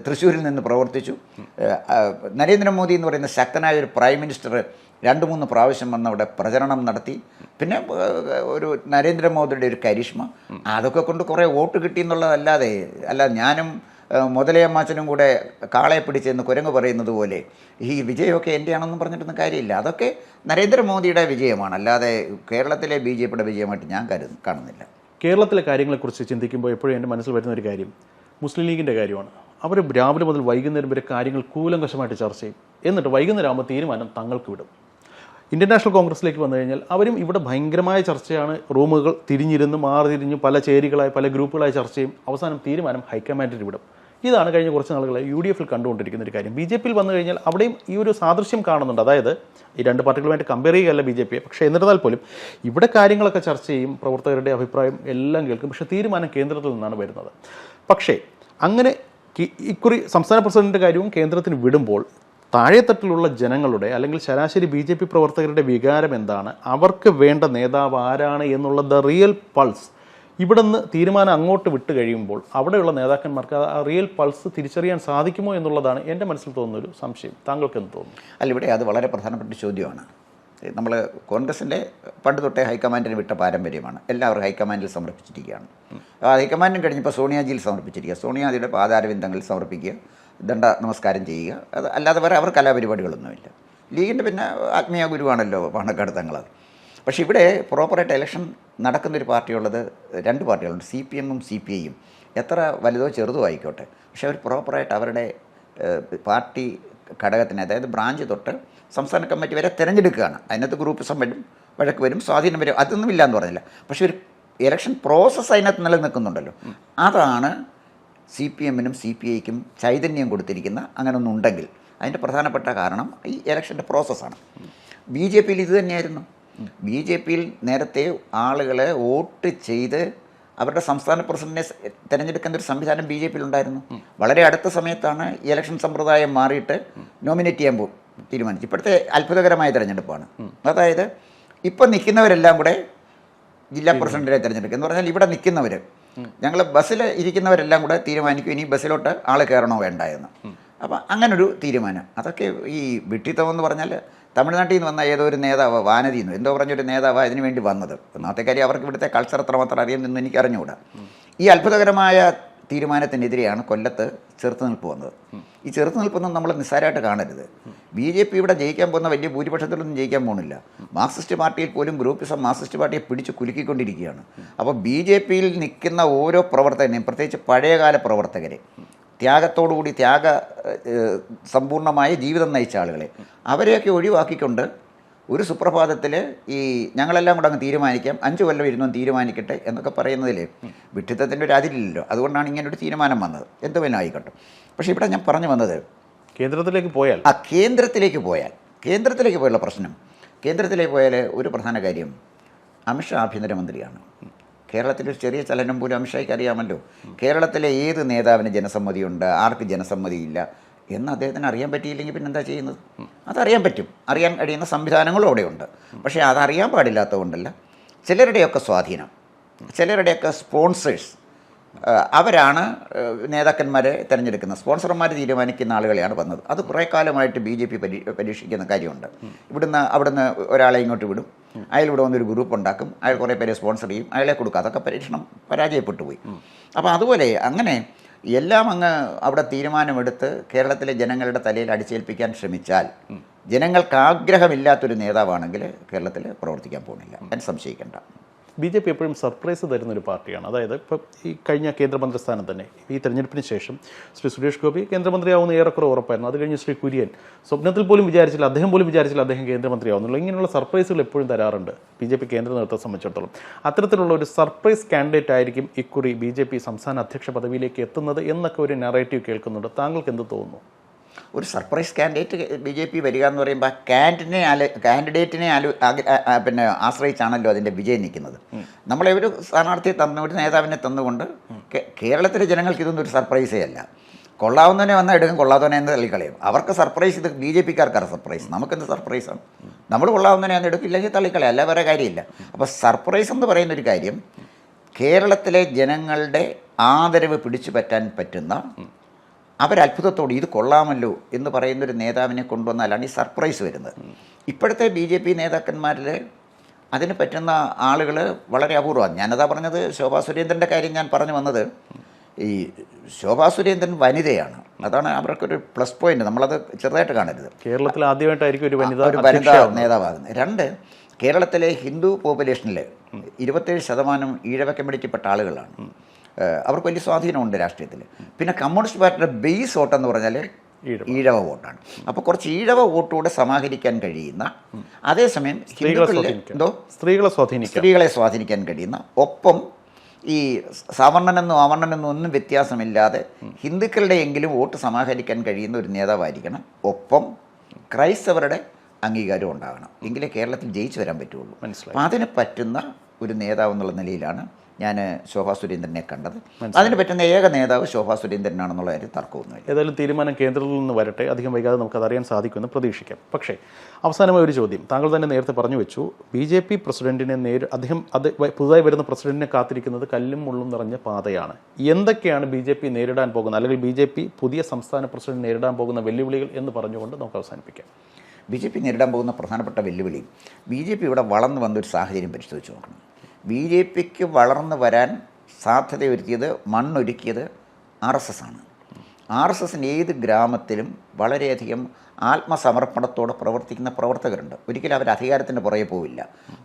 തൃശ്ശൂരിൽ നിന്ന് പ്രവർത്തിച്ചു. നരേന്ദ്രമോദി എന്ന് പറയുന്ന ശക്തനായ ഒരു പ്രൈം മിനിസ്റ്റർ 2-3 പ്രാവശ്യം വന്ന് അവിടെ പ്രചരണം നടത്തി. പിന്നെ ഒരു നരേന്ദ്രമോദിയുടെ ഒരു കരിഷ്മ, അതൊക്കെ കൊണ്ട് കുറേ വോട്ട് കിട്ടി എന്നുള്ളതല്ലാതെ അല്ല ഞാനും മുതലയമ്മാച്ചനും കൂടെ കാളയെ പിടിച്ചെന്ന് കുരങ്ങ് പറയുന്നത് പോലെ ഈ വിജയമൊക്കെ എൻ്റെയാണെന്നും പറഞ്ഞിട്ടൊന്നും കാര്യമില്ല. അതൊക്കെ നരേന്ദ്രമോദിയുടെ വിജയമാണ്, അല്ലാതെ കേരളത്തിലെ BJPയുടെ വിജയമായിട്ട് ഞാൻ കാണുന്നില്ല. കേരളത്തിലെ കാര്യങ്ങളെക്കുറിച്ച് ചിന്തിക്കുമ്പോൾ എപ്പോഴും എൻ്റെ മനസ്സിൽ വരുന്ന ഒരു കാര്യം മുസ്ലിം ലീഗിൻ്റെ കാര്യമാണ്. അവർ രാവിലെ മുതൽ വൈകുന്നേരം വരെ കാര്യങ്ങൾ കൂലങ്കഷമായിട്ട് ചർച്ച ചെയ്യും, എന്നിട്ട് വൈകുന്നേരം ആകുമ്പോൾ തീരുമാനം തങ്ങൾക്ക് വിടും. ഇന്ത്യൻ നാഷണൽ കോൺഗ്രസിലേക്ക് വന്നു കഴിഞ്ഞാൽ അവരും ഇവിടെ ഭയങ്കരമായ ചർച്ചയാണ്. റൂമുകൾ തിരിഞ്ഞിരുന്ന് മാറി തിരിഞ്ഞ് പല ചേരികളായി പല ഗ്രൂപ്പുകളായി ചർച്ച ചെയ്യും. അവസാനം തീരുമാനം ഹൈക്കമാൻഡിന് വിടും. ഇതാണ് കഴിഞ്ഞ കുറച്ച് നാളുകളായി UDF കണ്ടുകൊണ്ടിരിക്കുന്ന ഒരു കാര്യം. BJPയിൽ വന്നു കഴിഞ്ഞാൽ അവിടെയും ഈ ഒരു സാദൃശ്യം കാണുന്നുണ്ട്. അതായത് ഈ രണ്ട് പാർട്ടികളുമായിട്ട് കമ്പയർ ചെയ്യുകയല്ല BJP, പക്ഷേ എന്നിരുന്നാൽ പോലും ഇവിടെ കാര്യങ്ങളൊക്കെ ചർച്ച ചെയ്യും, പ്രവർത്തകരുടെ അഭിപ്രായം എല്ലാം കേൾക്കും, പക്ഷേ തീരുമാനം കേന്ദ്രത്തിൽ നിന്നാണ് വരുന്നത്. പക്ഷേ അങ്ങനെ ഇക്കുറി സംസ്ഥാന പ്രസിഡന്റിൻ്റെ കാര്യവും കേന്ദ്രത്തിന് വിടുമ്പോൾ താഴെത്തട്ടിലുള്ള ജനങ്ങളുടെ അല്ലെങ്കിൽ ശരാശരി BJP പ്രവർത്തകരുടെ വികാരം എന്താണ്, അവർക്ക് വേണ്ട നേതാവ് ആരാണ് എന്നുള്ള ദ റിയൽ പൾസ് ഇവിടെ നിന്ന് തീരുമാനം അങ്ങോട്ട് വിട്ട് കഴിയുമ്പോൾ അവിടെയുള്ള നേതാക്കന്മാർക്ക് ആ റിയൽ പൾസ് തിരിച്ചറിയാൻ സാധിക്കുമോ എന്നുള്ളതാണ് എൻ്റെ മനസ്സിൽ തോന്നുന്നൊരു സംശയം. താങ്കൾക്ക് എന്ത് തോന്നുന്നു? അല്ല, ഇവിടെ അത് വളരെ പ്രധാനപ്പെട്ട ചോദ്യമാണ്. നമ്മൾ കോൺഗ്രസിൻ്റെ പണ്ട് തൊട്ടേ ഹൈക്കമാൻഡിന് വിട്ട പാരമ്പര്യമാണ്. എല്ലാവരും ഹൈക്കമാൻഡിൽ സമർപ്പിച്ചിരിക്കുകയാണ്. ഹൈക്കമാൻഡിന് കഴിഞ്ഞപ്പോൾ സോണിയാജിയിൽ സമർപ്പിച്ചിരിക്കുക. സോണിയാജിയുടെ പാതാരവിന്ദങ്ങളിൽ സമർപ്പിക്കുക, ദണ്ഡ നമസ്കാരം ചെയ്യുക. അത് അല്ലാതെ വേറെ അവർ കലാപരിപാടികളൊന്നുമില്ല. ലീഗിൻ്റെ പിന്നെ ആത്മീയ ഗുരുവാണല്ലോ പാണക്കാട് തങ്ങളത്. പക്ഷേ ഇവിടെ പ്രോപ്പറായിട്ട് ഇലക്ഷൻ നടക്കുന്നൊരു പാർട്ടിയുള്ളത് 2 പാർട്ടികളുണ്ട്, CPM-ഉം CPI-യും. എത്ര വലുതോ ചെറുതോ ആയിക്കോട്ടെ, പക്ഷേ അവർ പ്രോപ്പറായിട്ട് അവരുടെ പാർട്ടി ഘടകത്തിനെ, അതായത് ബ്രാഞ്ച് തൊട്ട് സംസ്ഥാന കമ്മിറ്റി വരെ തിരഞ്ഞെടുക്കുകയാണ്. അതിനകത്ത് ഗ്രൂപ്പിസം വരും, വഴക്ക് വരും, സ്വാധീനം വരും, അതൊന്നുമില്ല എന്ന് പറഞ്ഞില്ല. പക്ഷേ ഒരു ഇലക്ഷൻ പ്രോസസ്സ് അതിനകത്ത് നിലനിൽക്കുന്നുണ്ടല്ലോ. അതാണ് CPM-നും CPI-ക്കും ചൈതന്യം കൊടുത്തിരിക്കുന്ന അങ്ങനെയൊന്നുണ്ടെങ്കിൽ അതിൻ്റെ പ്രധാനപ്പെട്ട കാരണം ഈ ഇലക്ഷൻ്റെ പ്രോസസ്സാണ്. BJPയിൽ ഇത് തന്നെയായിരുന്നു. BJPയിൽ നേരത്തെ ആളുകളെ വോട്ട് ചെയ്ത് അവരുടെ സംസ്ഥാന പ്രസിഡന്റിനെ തിരഞ്ഞെടുക്കുന്ന ഒരു സംവിധാനം BJPയിൽ ഉണ്ടായിരുന്നു. വളരെ അടുത്ത സമയത്താണ് ഈ ഇലക്ഷൻ സമ്പ്രദായം മാറിയിട്ട് നോമിനേറ്റ് ചെയ്യാൻ തീരുമാനിച്ചു. ഇപ്പോഴത്തെ അത്ഭുതകരമായ തിരഞ്ഞെടുപ്പാണ്. അതായത് ഇപ്പം നിൽക്കുന്നവരെല്ലാം കൂടെ ജില്ലാ പ്രസിഡന്റിനെ തിരഞ്ഞെടുക്കുക എന്ന് പറഞ്ഞാൽ ഇവിടെ നിൽക്കുന്നവർ, ഞങ്ങൾ ബസ്സിൽ ഇരിക്കുന്നവരെല്ലാം കൂടെ തീരുമാനിക്കും ഇനി ബസ്സിലോട്ട് ആൾ കയറണോ വേണ്ട എന്ന്. അപ്പം അങ്ങനൊരു തീരുമാനം. അതൊക്കെ ഈ വിഡ്ഢിത്തമെന്ന് പറഞ്ഞാൽ തമിഴ്നാട്ടിൽ നിന്ന് വന്ന ഏതോ ഒരു നേതാവ്, വാനതിന്ന് എന്തോ പറഞ്ഞൊരു നേതാവ് അതിന് വേണ്ടി വന്നത്. ഒന്നാമത്തെ കാര്യം അവർക്ക് ഇവിടുത്തെ കൾച്ചർ അത്രമാത്രം അറിയുമെന്ന് എനിക്ക് അറിഞ്ഞുകൂടാ. ഈ അത്ഭുതകരമായ തീരുമാനത്തിനെതിരെയാണ് കൊല്ലത്ത് ചെറുത്തുനിൽപ്പ് വന്നത്. ഈ ചെറുത്തുനിൽപ്പൊന്നും നമ്മൾ നിസ്സാരമായിട്ട് കാണരുത്. BJP ഇവിടെ ജയിക്കാൻ പോകുന്ന വലിയ ഭൂരിപക്ഷത്തിലൊന്നും ജയിക്കാൻ പോകുന്നില്ല. മാർക്സിസ്റ്റ് പാർട്ടിയിൽ പോലും ഗ്രൂപ്പിസം മാർക്സിസ്റ്റ് പാർട്ടിയെ പിടിച്ച് കുലുക്കിക്കൊണ്ടിരിക്കുകയാണ്. അപ്പോൾ BJPയിൽ നിൽക്കുന്ന ഓരോ പ്രവർത്തകനെയും, പ്രത്യേകിച്ച് പഴയകാല പ്രവർത്തകരെ, ത്യാഗത്തോടുകൂടി സമ്പൂർണ്ണമായ ജീവിതം നയിച്ച ആളുകളെ, അവരെയൊക്കെ ഒഴിവാക്കിക്കൊണ്ട് ഒരു സുപ്രഭാതത്തിൽ ഈ ഞങ്ങളെല്ലാം കൂടെ അങ്ങ് തീരുമാനിക്കാം, 5 കൊല്ലം ഇരുന്നും തീരുമാനിക്കട്ടെ എന്നൊക്കെ പറയുന്നതിൽ വിഡ്ഢിത്തത്തിൻ്റെ ഒരു അതിരില്ലല്ലോ. അതുകൊണ്ടാണ് ഇങ്ങനൊരു തീരുമാനം വന്നത്. എന്ത് വേണം ആയിക്കോട്ടെ. പക്ഷേ ഇവിടെ ഞാൻ പറഞ്ഞു വന്നത് കേന്ദ്രത്തിലേക്ക് പോയാൽ കേന്ദ്രത്തിലേക്ക് പോയുള്ള പ്രശ്നം, കേന്ദ്രത്തിലേക്ക് പോയാൽ ഒരു പ്രധാന കാര്യം, അമിത്ഷാ ആഭ്യന്തരമന്ത്രിയാണ്. കേരളത്തിലൊരു ചെറിയ ചലനം പോലും അമിത്ഷായ്ക്ക് അറിയാമല്ലോ. കേരളത്തിലെ ഏത് നേതാവിന് ജനസമ്മതിയുണ്ട്, ആർക്ക് ജനസമ്മതിയില്ല എന്ന് അദ്ദേഹത്തിന് അറിയാൻ പറ്റിയില്ലെങ്കിൽ പിന്നെ എന്താ ചെയ്യുന്നത്? അതറിയാൻ പറ്റും, അറിയാൻ കഴിയുന്ന സംവിധാനങ്ങളും അവിടെയുണ്ട്. പക്ഷേ അതറിയാൻ പാടില്ലാത്തതുകൊണ്ടല്ല, ചിലരുടെയൊക്കെ സ്വാധീനം, ചിലരുടെയൊക്കെ സ്പോൺസേഴ്സ്, അവരാണ് നേതാക്കന്മാരെ തിരഞ്ഞെടുക്കുന്നത്. സ്പോൺസർമാർ തീരുമാനിക്കുന്ന ആളുകളെയാണ് വന്നത്. അത് കുറേ കാലമായിട്ട് BJP പരീക്ഷിക്കുന്ന കാര്യമുണ്ട്. അവിടുന്ന് ഒരാളെ ഇങ്ങോട്ട് വിടും, അയാൾ ഇവിടെ വന്നൊരു ഗ്രൂപ്പ് ഉണ്ടാക്കും, അയാൾ കുറേ പേരെ സ്പോൺസർ ചെയ്യും, അയാളെ കൊടുക്കും. അതൊക്കെ പരീക്ഷണം പരാജയപ്പെട്ടു പോയി. അപ്പോൾ അതുപോലെ അങ്ങനെ എല്ലാം അങ്ങ് അവിടെ തീരുമാനമെടുത്ത് കേരളത്തിലെ ജനങ്ങളുടെ തലയിൽ അടിച്ചേൽപ്പിക്കാൻ ശ്രമിച്ചാൽ, ജനങ്ങൾക്ക് ആഗ്രഹമില്ലാത്തൊരു നേതാവാണെങ്കിൽ കേരളത്തിൽ പ്രവർത്തിക്കാൻ പോകുന്നില്ല, ഞാൻ സംശയിക്കേണ്ട. BJP എപ്പോഴും സർപ്രൈസ് തരുന്നൊരു പാർട്ടിയാണ്. അതായത് ഇപ്പോൾ ഈ കഴിഞ്ഞ കേന്ദ്രമന്ത്രി സ്ഥാനം തന്നെ ഈ തെരഞ്ഞെടുപ്പിന് ശേഷം ശ്രീ സുരേഷ് ഗോപി കേന്ദ്രമന്ത്രിയാവുന്ന ഏറെക്കുറെ ഉറപ്പായിരുന്നു. അത് കഴിഞ്ഞ് ശ്രീ കുര്യൻ സ്വപ്നത്തിൽ പോലും വിചാരിച്ചില്ല, അദ്ദേഹം പോലും വിചാരിച്ചില്ല അദ്ദേഹം കേന്ദ്രമന്ത്രിയാവുന്നുള്ളൂ. ഇങ്ങനെയുള്ള സർപ്രൈസുകൾ എപ്പോഴും തരാറുണ്ട് BJP കേന്ദ്ര നേതൃത്വത്തെ സംബന്ധിച്ചിടത്തോളം. അത്തരത്തിലുള്ള ഒരു സർപ്രൈസ് കാൻഡിഡേറ്റ് ആയിരിക്കും ഇക്കുറി BJP സംസ്ഥാന അധ്യക്ഷ പദവിയിലേക്ക് എത്തുന്നത് എന്നൊക്കെ ഒരു നറേറ്റീവ് കേൾക്കുന്നുണ്ട്. താങ്കൾക്ക് എന്ത് തോന്നുന്നു? ഒരു സർപ്രൈസ് കാൻഡിഡേറ്റ് BJP വരിക എന്ന് പറയുമ്പോൾ കാൻഡിഡേറ്റിനെ പിന്നെ ആശ്രയിച്ചാണല്ലോ അതിൻ്റെ വിജയം നിൽക്കുന്നത്. നമ്മളെ ഒരു സ്ഥാനാർത്ഥിയെ ഒരു നേതാവിനെ തന്നുകൊണ്ട് കേരളത്തിലെ ജനങ്ങൾക്ക് ഇതൊന്നും ഒരു സർപ്രൈസേ അല്ല. കൊള്ളാവുന്നവനെ വന്നാൽ എടുക്കും, കൊള്ളാത്തവനെ എന്ന് തള്ളിക്കളയും. അവർക്ക് സർപ്രൈസ്, ഇത് BJPക്കാർക്കാണ് സർപ്രൈസ്. നമുക്കെന്ത് സർപ്രൈസാണ്? നമ്മൾ കൊള്ളാവുന്നവനെ അന്ന് എടുക്കും, ഇല്ലെങ്കിൽ തള്ളിക്കളയും, അല്ല വേറെ കാര്യമില്ല. അപ്പോൾ സർപ്രൈസ് എന്ന് പറയുന്നൊരു കാര്യം കേരളത്തിലെ ജനങ്ങളുടെ ആദരവ് പിടിച്ചു പറ്റാൻ പറ്റുന്ന, അവരത്ഭുതത്തോട് ഇത് കൊള്ളാമല്ലോ എന്ന് പറയുന്നൊരു നേതാവിനെ കൊണ്ടുവന്നാലാണ് ഈ സർപ്രൈസ് വരുന്നത്. ഇപ്പോഴത്തെ BJP നേതാക്കന്മാരിൽ അതിന് പറ്റുന്ന ആളുകൾ വളരെ അപൂർവമാണ്. ഞാനതാ പറഞ്ഞത്, ശോഭാ സുരേന്ദ്രൻ്റെ കാര്യം ഞാൻ പറഞ്ഞു വന്നത്, ഈ ശോഭാ സുരേന്ദ്രൻ വനിതയാണ്. അതാണ് അവർക്കൊരു പ്ലസ് പോയിന്റ്. നമ്മളത് ചെറുതായിട്ട് കാണരുത്. കേരളത്തിൽ ആദ്യമായിട്ടായിരിക്കും ഒരു വനിതാ നേതാവാകുന്നത്. 2, കേരളത്തിലെ ഹിന്ദു പോപ്പുലേഷനിൽ 27% ഈഴവ കമ്മ്യൂണിറ്റിപ്പെട്ട ആളുകളാണ്. അവർക്ക് വലിയ സ്വാധീനമുണ്ട് രാഷ്ട്രീയത്തിൽ. പിന്നെ കമ്മ്യൂണിസ്റ്റ് പാർട്ടിയുടെ ബേസ് വോട്ടെന്ന് പറഞ്ഞാൽ ഈഴവ വോട്ടാണ്. അപ്പോൾ കുറച്ച് ഈഴവ വോട്ടുകൂടെ സമാഹരിക്കാൻ കഴിയുന്ന, അതേസമയം സ്ത്രീകളെ സ്വാധീനിക്കാൻ കഴിയുന്ന, ഒപ്പം ഈ സവർണനെന്നോ അവർണനെന്നോ ഒന്നും വ്യത്യാസമില്ലാതെ ഹിന്ദുക്കളുടെയെങ്കിലും വോട്ട് സമാഹരിക്കാൻ കഴിയുന്ന ഒരു നേതാവായിരിക്കണം. ഒപ്പം ക്രൈസ്തവരുടെ അംഗീകാരം ഉണ്ടാകണം. എങ്കിലേ കേരളത്തിൽ ജയിച്ചു വരാൻ പറ്റുള്ളൂ. അപ്പം അതിന് പറ്റുന്ന ഒരു നേതാവ് എന്നുള്ള നിലയിലാണ് ഞാൻ ശോഭാ സുരേന്ദ്രനെ കണ്ടത്. അതിന് പറ്റുന്ന ഏക നേതാവ് ശോഭാ സുരേന്ദ്രനാണെന്നുള്ള കാര്യം തർക്കമൊന്നുമില്ല. ഏതായാലും തീരുമാനം കേന്ദ്രത്തിൽ നിന്ന് വരട്ടെ. അധികം വൈകാതെ നമുക്കതറിയാൻ സാധിക്കുമെന്ന് പ്രതീക്ഷിക്കാം. പക്ഷേ അവസാനമായ ഒരു ചോദ്യം. താങ്കൾ തന്നെ നേരത്തെ പറഞ്ഞു വെച്ചു, BJP പ്രസിഡന്റിനെ പുതുതായി വരുന്ന പ്രസിഡന്റിനെ കാത്തിരിക്കുന്നത് കല്ലും മുള്ളും നിറഞ്ഞ പാതയാണ്. എന്തൊക്കെയാണ് BJP നേരിടാൻ പോകുന്നത്, അല്ലെങ്കിൽ BJP പുതിയ സംസ്ഥാന പ്രസിഡന്റ് നേരിടാൻ പോകുന്ന വെല്ലുവിളികൾ എന്ന് പറഞ്ഞുകൊണ്ട് നമുക്ക് അവസാനിപ്പിക്കാം. BJP നേരിടാൻ പോകുന്ന പ്രധാനപ്പെട്ട വെല്ലുവിളി, BJP ഇവിടെ വളർന്നു വന്നൊരു സാഹചര്യം പരിശോധിച്ച് നോക്കണം. BJPക്ക് വളർന്നു വരാൻ സാധ്യതയൊരുക്കിയത്, മണ്ണൊരുക്കിയത് RSS ആണ്. RSSന് ഏത് ഗ്രാമത്തിലും വളരെയധികം ആത്മസമർപ്പണത്തോടെ പ്രവർത്തിക്കുന്ന പ്രവർത്തകരുണ്ട്. ഒരിക്കലും അവർ അധികാരത്തിൻ്റെ പുറകെ പോവില്ല.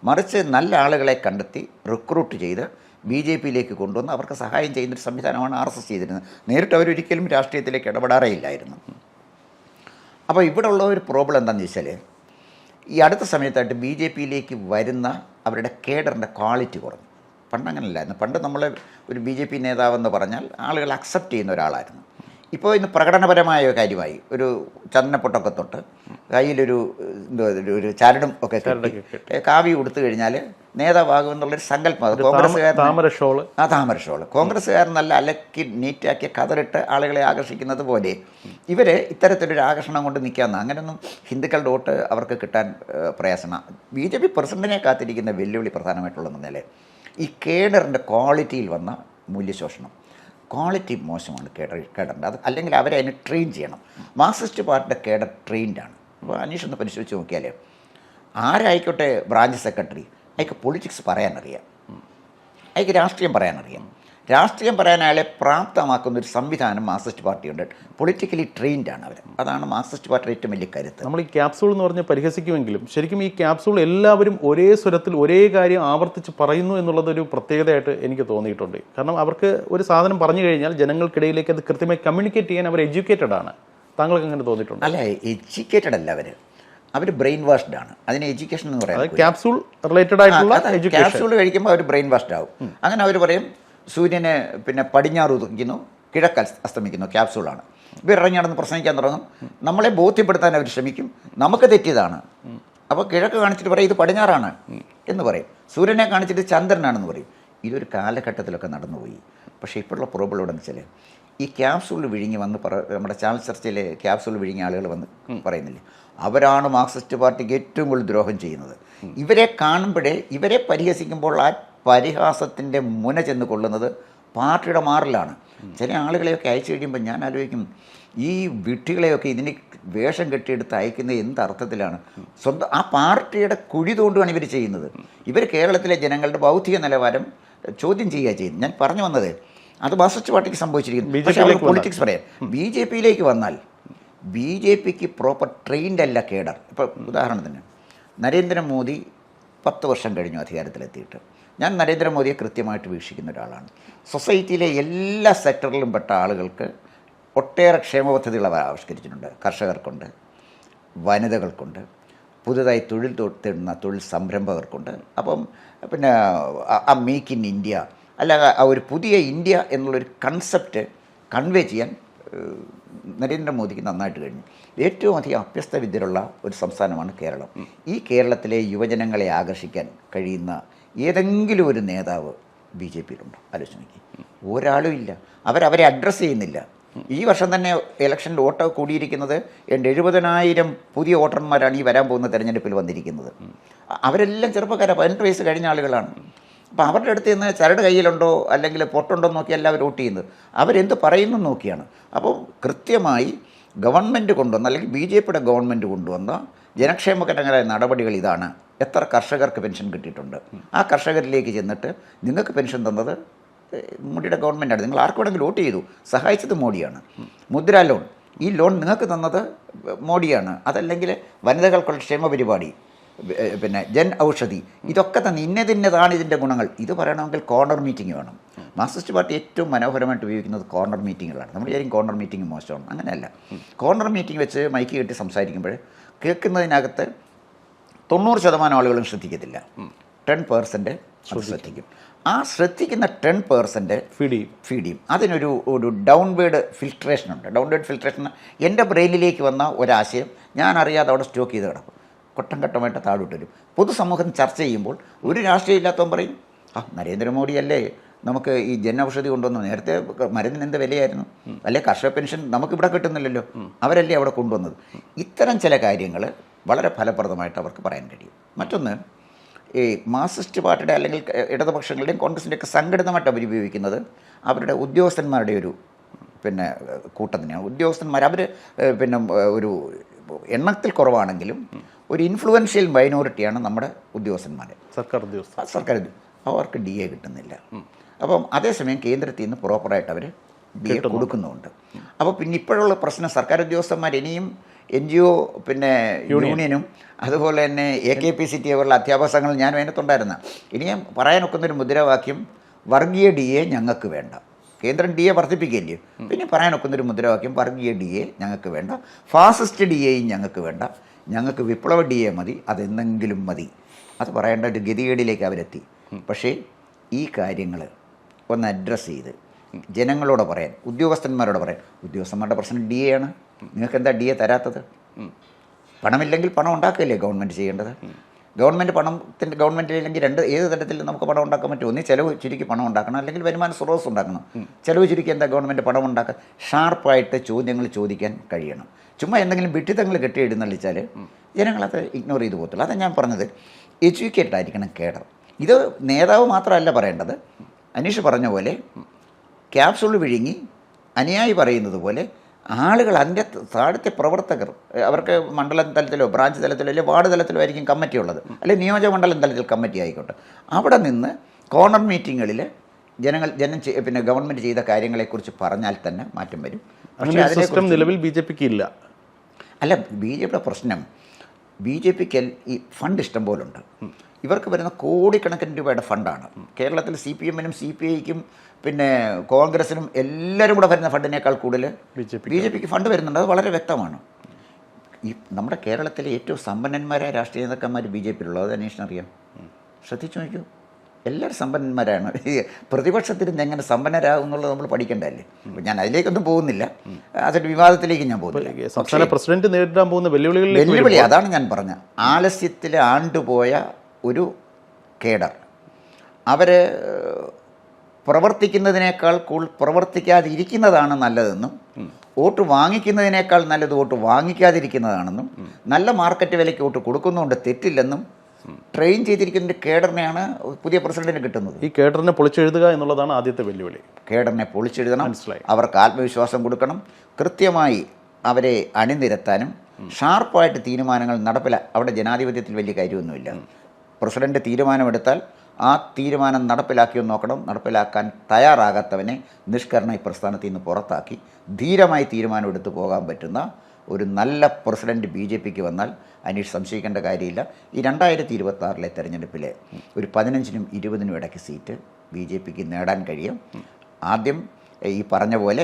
മറിച്ച് നല്ല ആളുകളെ കണ്ടെത്തി റിക്രൂട്ട് ചെയ്ത് BJPയിലേക്ക് കൊണ്ടുവന്ന് അവർക്ക് സഹായം ചെയ്യുന്നൊരു സംവിധാനമാണ് RSS ചെയ്തിരുന്നത്. നേരിട്ട് അവരൊരിക്കലും രാഷ്ട്രീയത്തിലേക്ക് ഇടപെടാറേ ഇല്ലായിരുന്നു. അപ്പോൾ ഇവിടെ ഉള്ള ഒരു പ്രോബ്ലം എന്താണെന്ന് വെച്ചാൽ, ഈ അടുത്ത സമയത്തായിട്ട് BJPയിലേക്ക് വരുന്ന അവരുടെ കേഡറിൻ്റെ ക്വാളിറ്റി കുറഞ്ഞു. പണ്ട് അങ്ങനെയല്ലായിരുന്നു. പണ്ട് നമ്മൾ ഒരു BJP നേതാവെന്ന് പറഞ്ഞാൽ ആളുകൾ അക്സെപ്റ്റ് ചെയ്യുന്ന ഒരാളായിരുന്നു. ഇപ്പോൾ ഇന്ന് പ്രകടനപരമായ കാര്യമായി, ഒരു ചന്ദനപ്പൊട്ടൊക്കെ തൊട്ട് കയ്യിലൊരു ഒരു ചരടും ഒക്കെ കാവി കൊടുത്തു കഴിഞ്ഞാൽ നേതാവാകുമെന്നുള്ളൊരു സങ്കല്പം. അത് താമര ഷോള് കോൺഗ്രസ്സുകാരൻ നല്ല അലക്കി നീറ്റാക്കിയ കതറിട്ട് ആളുകളെ ആകർഷിക്കുന്നത് പോലെ ഇവർ ഇത്തരത്തിലൊരു ആകർഷണം കൊണ്ട് നിൽക്കാമെന്ന്. അങ്ങനെയൊന്നും ഹിന്ദുക്കളുടെ വോട്ട് അവർക്ക് കിട്ടാൻ പ്രയാസമാണ്. BJP പ്രസിഡന്റിനെ കാത്തിരിക്കുന്ന വെല്ലുവിളി പ്രധാനമായിട്ടുള്ളതെന്ന് പറഞ്ഞാൽ ഈ കേഡറിൻ്റെ ക്വാളിറ്റിയിൽ വന്ന മൂല്യശോഷണം. ക്വാളിറ്റി മോശമാണ് കേഡറിൻ്റെ. അത് അല്ലെങ്കിൽ അവരെ അതിന് ട്രെയിൻ ചെയ്യണം. മാർക്സിസ്റ്റ് പാർട്ടിയുടെ കേഡർ ട്രെയിൻഡാണ്. അപ്പോൾ അനീഷ് ഒന്ന് പരിശോധിച്ച് നോക്കിയാൽ ആരായിക്കോട്ടെ ബ്രാഞ്ച് സെക്രട്ടറി, അയാൾക്ക് പൊളിറ്റിക്സ് പറയാനറിയാം, അയാൾക്ക് രാഷ്ട്രീയം പറയാനറിയാം. രാഷ്ട്രീയം പറയാൻ അയാളെ പ്രാപ്തമാക്കുന്ന ഒരു സംവിധാനം മാർക്സിസ്റ്റ് പാർട്ടിയുണ്ട്. പൊളിറ്റിക്കലി ട്രെയിൻഡാണ് അവർ. അതാണ് മാർക്സിസ്റ്റ് പാർട്ടിയുടെ ഏറ്റവും വലിയ കരുത്ത്. നമ്മൾ ഈ ക്യാപ്സൂൾ എന്ന് പറഞ്ഞ് പരിഹസിക്കുമെങ്കിലും ശരിക്കും ഈ ക്യാപ്സൂൾ എല്ലാവരും ഒരേ സ്വരത്തിൽ ഒരേ കാര്യം ആവർത്തിച്ച് പറയുന്നു എന്നുള്ളതൊരു പ്രത്യേകതയായിട്ട് എനിക്ക് തോന്നിയിട്ടുണ്ട്. കാരണം അവർക്ക് ഒരു സാധനം പറഞ്ഞു കഴിഞ്ഞാൽ ജനങ്ങൾക്കിടയിലേക്ക് അത് കൃത്യമായി കമ്മ്യൂണിക്കേറ്റ് ചെയ്യാൻ അവർ എഡ്യൂക്കേറ്റഡ് ആണ്. താങ്കൾക്ക് അങ്ങനെ തോന്നിയിട്ടുണ്ട്? അല്ല, എഡ്യൂക്കേറ്റഡ് അല്ല അവർ ബ്രെയിൻ വാഷ്ഡ് ആണ്. അതിന് എഡ്യൂക്കേഷൻ എന്ന് പറയുന്നത് ക്യാപ്സൂൾ റിലേറ്റഡ് ആയിട്ടുള്ള ക്യാപ്സൂൾ കഴിക്കുമ്പോൾ അവർ ബ്രെയിൻ വാഷ്ഡ് ആവും. അങ്ങനെ അവർ പറയും സൂര്യനെ പിന്നെ പടിഞ്ഞാറ് ഉദിക്കുന്നു, കിഴക്ക് അസ്തമിക്കുന്നു, ക്യാപ്സൂളാണ്. ഇവർ ഇറങ്ങി നടന്ന് പ്രസംഗിക്കാൻ തുടങ്ങും. നമ്മളെ ബോധ്യപ്പെടുത്താൻ അവർ ശ്രമിക്കും, നമുക്ക് തെറ്റിയതാണ്. അപ്പോൾ കിഴക്ക് കാണിച്ചിട്ട് പറയും ഇത് പടിഞ്ഞാറാണ് എന്ന് പറയും, സൂര്യനെ കാണിച്ചിട്ട് ചന്ദ്രനാണെന്ന് പറയും. ഇതൊരു കാലഘട്ടത്തിലൊക്കെ നടന്നുപോയി. പക്ഷേ ഇപ്പോഴുള്ള പ്രോബ്ലം എവിടെ വെച്ചാൽ ഈ ക്യാപ്സൂൾ വിഴുങ്ങി വന്ന് നമ്മുടെ ചാനൽ ചർച്ചയിൽ ക്യാപ്സൂൾ വിഴുങ്ങിയ ആളുകൾ വന്ന് പറയുന്നില്ലേ, അവരാണ് മാർക്സിസ്റ്റ് പാർട്ടിക്ക് ഏറ്റവും കൂടുതൽ ദ്രോഹം ചെയ്യുന്നത്. ഇവരെ കാണുമ്പോഴേ, ഇവരെ പരിഹസിക്കുമ്പോൾ ആ പരിഹാസത്തിൻ്റെ മുന ചെന്ന് കൊള്ളുന്നത് പാർട്ടിയുടെ മാറിലാണ്. ചില ആളുകളെയൊക്കെ അയച്ചു കഴിയുമ്പോൾ ഞാൻ ആലോചിക്കും, ഈ വിഡ്ഢികളെയൊക്കെ ഇതിന് വേഷം കെട്ടിയെടുത്ത് അയക്കുന്നത് എന്ത് അർത്ഥത്തിലാണ്? സ്വന്തം ആ പാർട്ടിയുടെ കുഴി തോണ്ടുകയാണ് ഇവർ ചെയ്യുന്നത്. ഇവർ കേരളത്തിലെ ജനങ്ങളുടെ ബൗദ്ധിക നിലവാരം ചോദ്യം ചെയ്യുക ചെയ്യുന്നത്. ഞാൻ പറഞ്ഞു വന്നത് അത് മാർക്സിസ്റ്റ് പാർട്ടിക്ക് സംഭവിച്ചിരിക്കുന്നു. പക്ഷേ അവർ പൊളിറ്റിക്സ് പറയാം. BJPയിലേക്ക് വന്നാൽ BJPക്ക് പ്രോപ്പർ ട്രെയിൻഡ് അല്ല കേഡർ. ഇപ്പോൾ ഉദാഹരണത്തിന് നരേന്ദ്രമോദി 10 വർഷം കഴിഞ്ഞു അധികാരത്തിലെത്തിയിട്ട്. ഞാൻ നരേന്ദ്രമോദിയെ കൃത്യമായിട്ട് വീക്ഷിക്കുന്ന ഒരാളാണ്. സൊസൈറ്റിയിലെ എല്ലാ സെക്ടറിലും പെട്ട ആളുകൾക്ക് ഒട്ടേറെ ക്ഷേമ പദ്ധതികൾ അവർ ആവിഷ്കരിച്ചിട്ടുണ്ട്. കർഷകർക്കുണ്ട്, വനിതകൾക്കുണ്ട്, പുതുതായി തൊഴിൽ തേടുന്ന തൊഴിൽ സംരംഭകർക്കുണ്ട്. അപ്പം പിന്നെ ആ മേക്ക് ഇൻ ഇന്ത്യ, അല്ല ഒരു പുതിയ ഇന്ത്യ എന്നുള്ളൊരു കൺസെപ്റ്റ് കൺവേ ചെയ്യാൻ നരേന്ദ്രമോദിക്ക് നന്നായിട്ട് കഴിഞ്ഞു. ഏറ്റവും അധികം അഭ്യസ്ത വിദ്യരുള്ള ഒരു സംസ്ഥാനമാണ് കേരളം. ഈ കേരളത്തിലെ യുവജനങ്ങളെ ആകർഷിക്കാൻ കഴിയുന്ന ഏതെങ്കിലും ഒരു നേതാവ് BJPയിലുണ്ടോ? ആലോചിച്ച് നോക്കി. ഒരാളും ഇല്ല. അവരെ അഡ്രസ്സ് ചെയ്യുന്നില്ല. ഈ വർഷം തന്നെ ഇലക്ഷനിൽ വോട്ട് കൂടിയിരിക്കുന്നത് 70,000 പുതിയ വോട്ടർമാരാണ് ഈ വരാൻ പോകുന്ന തെരഞ്ഞെടുപ്പിൽ വന്നിരിക്കുന്നത്. അവരെല്ലാം ചെറുപ്പക്കാരാണ്, 18 വയസ്സ് കഴിഞ്ഞ ആളുകളാണ്. അപ്പോൾ അവരുടെ അടുത്ത് നിന്ന് ചരട് കയ്യിലുണ്ടോ അല്ലെങ്കിൽ പൊട്ടുണ്ടോ എന്ന് നോക്കിയല്ല അവർ വോട്ട് ചെയ്യുന്നത്, അവരെന്ത് പറയുന്നു നോക്കിയാണ്. അപ്പോൾ കൃത്യമായി ഗവൺമെൻറ് കൊണ്ടുവന്ന അല്ലെങ്കിൽ BJPയുടെ ഗവൺമെൻറ് കൊണ്ടുവന്ന ജനക്ഷേമകരമായ നടപടികൾ ഇതാണ്. എത്ര കർഷകർക്ക് പെൻഷൻ കിട്ടിയിട്ടുണ്ട്, ആ കർഷകരിലേക്ക് ചെന്നിട്ട് നിങ്ങൾക്ക് പെൻഷൻ തന്നത് മോഡിയുടെ ഗവൺമെൻറ്റാണ്, നിങ്ങൾ ആർക്ക് വേണമെങ്കിലും വോട്ട് ചെയ്തു, സഹായിച്ചത് മോഡിയാണ്. മുദ്രാ ലോൺ, ഈ ലോൺ നിങ്ങൾക്ക് തന്നത് മോഡിയാണ്. അതല്ലെങ്കിൽ വനിതകൾക്കുള്ള ക്ഷേമ പരിപാടി, പിന്നെ ജൻ ഔഷധി, ഇതൊക്കെ തന്നെ ഇന്നതാണ് ഇതിൻ്റെ ഗുണങ്ങൾ. ഇത് പറയണമെങ്കിൽ കോർണർ മീറ്റിംഗ് വേണം. മാർക്സിസ്റ്റ് പാർട്ടി ഏറ്റവും മനോഹരമായിട്ട് ഉപയോഗിക്കുന്നത് കോർണർ മീറ്റിങ്ങുകളാണ്. നമ്മൾ വിചാരിക്കും കോർണർ മീറ്റിംഗ് മോശമാണ്, അങ്ങനെയല്ല. കോർണർ മീറ്റിംഗ് വെച്ച് മൈക്ക് കെട്ടി സംസാരിക്കുമ്പോൾ കേൾക്കുന്നതിനകത്ത് 90% ആളുകളും ശ്രദ്ധിക്കത്തില്ല, 10% ശ്രദ്ധിക്കും. ആ ശ്രദ്ധിക്കുന്ന 10% ഫീഡ് ചെയ്യും. അതിനൊരു ഡൗൺവേഡ് ഫിൽട്രേഷൻ ഉണ്ട്. ഡൗൺവേഡ് ഫിൽട്രേഷൻ എൻ്റെ ബ്രെയിനിലേക്ക് വന്ന ഒരാശയം ഞാൻ അറിയാതെ അവിടെ സ്റ്റോക്ക് ചെയ്ത് കിടക്കും, ഘട്ടം ഘട്ടമായിട്ട് താഴോട്ട് വരും. പൊതുസമൂഹം ചർച്ച ചെയ്യുമ്പോൾ ഒരു രാഷ്ട്രീയം ഇല്ലാത്തവൻ പറയും, നരേന്ദ്രമോദിയല്ലേ നമുക്ക് ഈ ജൻ ഔഷധി കൊണ്ടുവന്നു, നേരത്തെ മരുന്നിന് എന്ത് വിലയായിരുന്നു, അല്ലെ കർഷക പെൻഷൻ നമുക്കിവിടെ കിട്ടുന്നില്ലല്ലോ, അവരല്ലേ അവിടെ കൊണ്ടുവന്നത്. ഇത്തരം ചില കാര്യങ്ങൾ വളരെ ഫലപ്രദമായിട്ട് അവർക്ക് പറയാൻ കഴിയും. മറ്റൊന്ന്, ഈ മാർക്സിസ്റ്റ് പാർട്ടിയുടെ അല്ലെങ്കിൽ ഇടതുപക്ഷങ്ങളുടെയും കോൺഗ്രസിൻ്റെയൊക്കെ സംഘടിതമായിട്ട് അവർ ഉപയോഗിക്കുന്നത് അവരുടെ ഉദ്യോഗസ്ഥന്മാരുടെ ഒരു കൂട്ടത്തിനെയാണ്. ഉദ്യോഗസ്ഥന്മാർ അവർ ഒരു എണ്ണത്തിൽ കുറവാണെങ്കിലും ഒരു ഇൻഫ്ലുവൻഷ്യൽ മൈനോറിറ്റിയാണ് നമ്മുടെ ഉദ്യോഗസ്ഥന്മാർ, സർക്കാർ അവർക്ക് DA കിട്ടുന്നില്ല. അപ്പം അതേസമയം കേന്ദ്രത്തിൽ നിന്ന് പ്രോപ്പറായിട്ട് അവർ DA കൊടുക്കുന്നുമുണ്ട്. അപ്പോൾ പിന്നെ ഇപ്പോഴുള്ള പ്രശ്നം, സർക്കാർ ഉദ്യോഗസ്ഥന്മാർ ഇനിയും NGO യൂണിയനും അതുപോലെ തന്നെ AKPCT പോലുള്ള അധ്യാപക സംഘങ്ങൾ ഞാൻ അതിനകത്തുണ്ടായിരുന്ന, ഇനിയും പറയാനൊക്കുന്നൊരു മുദ്രാവാക്യം വർഗീയ DA ഞങ്ങൾക്ക് വേണ്ട. കേന്ദ്രം DA വർദ്ധിപ്പിക്കുകയില്ലേ, പിന്നെ പറയാനൊക്കുന്നൊരു മുദ്രാവാക്യം വർഗീയ DA ഞങ്ങൾക്ക് വേണ്ട, ഫാസിസ്റ്റ് DAയും ഞങ്ങൾക്ക് വേണ്ട, ഞങ്ങൾക്ക് വിപ്ലവ DA മതി, അതെന്തെങ്കിലും മതി. അത് പറയേണ്ട ഒരു ഗതികേടിലേക്ക് അവരെത്തി. പക്ഷേ ഈ കാര്യങ്ങൾ ഒന്ന് അഡ്രസ്സ് ചെയ്ത് ജനങ്ങളോട് പറയാൻ, ഉദ്യോഗസ്ഥന്മാരോട് പറയാൻ, ഉദ്യോഗസ്ഥന്മാരുടെ പ്രശ്നം DA ആണ്, നിങ്ങൾക്ക് എന്താ DA തരാത്തത്? പണമില്ലെങ്കിൽ പണം ഉണ്ടാക്കുകയല്ലേ ഗവൺമെൻറ് ചെയ്യേണ്ടത്. ഗവൺമെൻറ്റില്ലെങ്കിൽ ഏത് തരത്തിൽ നമുക്ക് പണം ഉണ്ടാക്കാൻ പറ്റും? ഒന്ന് ചിലവ് ചുരുക്കി പണം ഉണ്ടാക്കണം, അല്ലെങ്കിൽ വരുമാന സ്രോതസ് ഉണ്ടാക്കണം. ചിലവ് ചുരുക്കി എന്താ ഗവൺമെൻറ് പണം ഉണ്ടാക്കാൻ? ഷാർപ്പായിട്ട് ചോദ്യങ്ങൾ ചോദിക്കാൻ കഴിയണം. ചുമ്മാ എന്തെങ്കിലും വിഡ്ഢിത്തങ്ങൾ കെട്ടിയെഴുന്നള്ളിച്ചാൽ ജനങ്ങളത് ഇഗ്നോർ ചെയ്ത് പോകത്തുള്ളൂ. അതാണ് ഞാൻ പറഞ്ഞത്, എഡ്യൂക്കേറ്റഡ് ആയിരിക്കണം കേഡർ. ഇത് നേതാവ് മാത്രമല്ല പറയേണ്ടത്. അനീഷ് പറഞ്ഞ പോലെ ക്യാപ്സൂൾ വിഴുങ്ങി അനുയായി പറയുന്നത് പോലെ ആളുകൾ, അതിൻ്റെ താഴത്തെ പ്രവർത്തകർ, അവർക്ക് മണ്ഡലം തലത്തിലോ ബ്രാഞ്ച് തലത്തിലോ അല്ലെങ്കിൽ വാർഡ് തലത്തിലോ ആയിരിക്കും കമ്മിറ്റി ഉള്ളത്, അല്ലെങ്കിൽ നിയോജകമണ്ഡലം തലത്തിൽ കമ്മിറ്റി ആയിക്കോട്ടെ. അവിടെ നിന്ന് കോർണർ മീറ്റിങ്ങുകളിൽ ഗവൺമെൻറ് ചെയ്ത കാര്യങ്ങളെക്കുറിച്ച് പറഞ്ഞാൽ തന്നെ മാറ്റം വരും. പക്ഷേ അതിനെ നിലവിൽ BJPക്ക് ഇല്ല. അല്ല, BJPയുടെ പ്രശ്നം, BJPക്ക് ഈ ഫണ്ട് ഇഷ്ടം പോലുണ്ട്. ഇവർക്ക് വരുന്ന കോടിക്കണക്കിന് രൂപയുടെ ഫണ്ടാണ്. കേരളത്തിൽ CPM-നും CPI-ക്കും കോൺഗ്രസിനും എല്ലാവരും കൂടെ വരുന്ന ഫണ്ടിനേക്കാൾ കൂടുതൽ BJPക്ക് ഫണ്ട് വരുന്നുണ്ട്. അത് വളരെ വ്യക്തമാണ്. ഈ നമ്മുടെ കേരളത്തിലെ ഏറ്റവും സമ്പന്നന്മാരായ രാഷ്ട്രീയ നേതാക്കന്മാർ BJPയിലുള്ളത് അന്വേഷണറിയാം, ശ്രദ്ധിച്ചു നോക്കൂ. എല്ലാവരും സമ്പന്നന്മാരാണ്. പ്രതിപക്ഷത്തിന് എങ്ങനെ സമ്പന്നരാകും എന്നുള്ളത് നമ്മൾ പഠിക്കേണ്ടതല്ലേ. ഞാൻ അതിലേക്കൊന്നും പോകുന്നില്ല, അതൊരു വിവാദത്തിലേക്ക് ഞാൻ പോകുന്നില്ല. സംസ്ഥാന പ്രസിഡന്റ് നേരിടാൻ പോകുന്ന വെല്ലുവിളി അതാണ് ഞാൻ പറഞ്ഞ. ആലസ്യത്തിൽ ആണ്ടുപോയ ഒരു കേഡർ, അവർ പ്രവർത്തിക്കുന്നതിനേക്കാൾ പ്രവർത്തിക്കാതെ ഇരിക്കുന്നതാണ് നല്ലതെന്നും, വോട്ട് വാങ്ങിക്കുന്നതിനേക്കാൾ നല്ലത് വോട്ട് വാങ്ങിക്കാതിരിക്കുന്നതാണെന്നും, നല്ല മാർക്കറ്റ് വിലയ്ക്ക് വോട്ട് കൊടുക്കുന്നതുകൊണ്ട് തെറ്റില്ലെന്നും ട്രെയിൻ ചെയ്തിരിക്കുന്ന കേഡറിനെയാണ് പുതിയ പ്രസിഡന്റിന് കിട്ടുന്നത്. ഈ കേഡറിനെ പൊളിച്ചെഴുതുക എന്നുള്ളതാണ് ആദ്യത്തെ വെല്ലുവിളി. കേഡറിനെ പൊളിച്ചെഴുതണം, അവർക്ക് ആത്മവിശ്വാസം കൊടുക്കണം, കൃത്യമായി അവരെ അണിനിരത്താനും ഷാർപ്പായിട്ട് തീരുമാനങ്ങൾ അവിടെ ജനാധിപത്യത്തിൽ വലിയ കാര്യമൊന്നുമില്ല. പ്രസിഡന്റ് തീരുമാനമെടുത്താൽ ആ തീരുമാനം നടപ്പിലാക്കിയെന്ന് നോക്കണം. നടപ്പിലാക്കാൻ തയ്യാറാകാത്തവനെ നിഷ്കരണ ഈ പ്രസ്ഥാനത്തിൽ നിന്ന് പുറത്താക്കി ധീരമായി തീരുമാനമെടുത്ത് പോകാൻ പറ്റുന്ന ഒരു നല്ല പ്രസിഡന്റ് BJPക്ക് വന്നാൽ അനീഷ് സംശയിക്കേണ്ട കാര്യമില്ല. ഈ 2026 തെരഞ്ഞെടുപ്പിൽ ഒരു 15-നും 20-നും ഇടയ്ക്ക് സീറ്റ് BJPക്ക് നേടാൻ കഴിയും. ആദ്യം ഈ പറഞ്ഞ പോലെ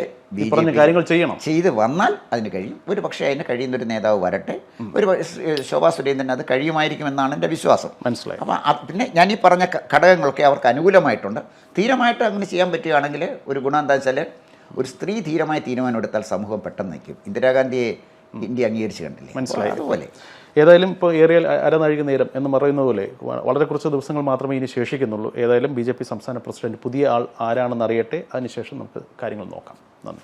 കാര്യങ്ങൾ ചെയ്ത് വന്നാൽ അതിന് കഴിയും. ഒരു പക്ഷേ അതിന് കഴിയുന്നൊരു നേതാവ് വരട്ടെ. ഒരു ശോഭാ സുരേന്ദ്രൻ അത് കഴിയുമായിരിക്കുമെന്നാണ് എൻ്റെ വിശ്വാസം. മനസ്സിലായി. അപ്പം പിന്നെ ഞാൻ ഈ പറഞ്ഞ ഘടകങ്ങളൊക്കെ അവർക്ക് അനുകൂലമായിട്ടുണ്ട്. ധീരമായിട്ട് അങ്ങനെ ചെയ്യാൻ പറ്റുകയാണെങ്കിൽ ഒരു ഗുണം എന്താ വെച്ചാൽ, ഒരു സ്ത്രീ ധീരമായ തീരുമാനമെടുത്താൽ സമൂഹം പെട്ടെന്ന് നിൽക്കും. ഇന്ദിരാഗാന്ധിയെ ഇന്ത്യ അംഗീകരിച്ച് കണ്ടില്ലേ? മനസ്സിലായി. അതുപോലെ ഏതായാലും ഇപ്പോൾ ഏറിയ അരനാഴിക നേരം എന്ന് പറയുന്നത് പോലെ വളരെ കുറച്ച് ദിവസങ്ങൾ മാത്രമേ ഇനി ശേഷിക്കുന്നുള്ളൂ. ഏതായാലും BJP സംസ്ഥാന പ്രസിഡന്റ് പുതിയ ആൾ ആരാണെന്ന് അറിയട്ടെ, അതിനുശേഷം നമുക്ക് കാര്യങ്ങൾ നോക്കാം. നന്ദി.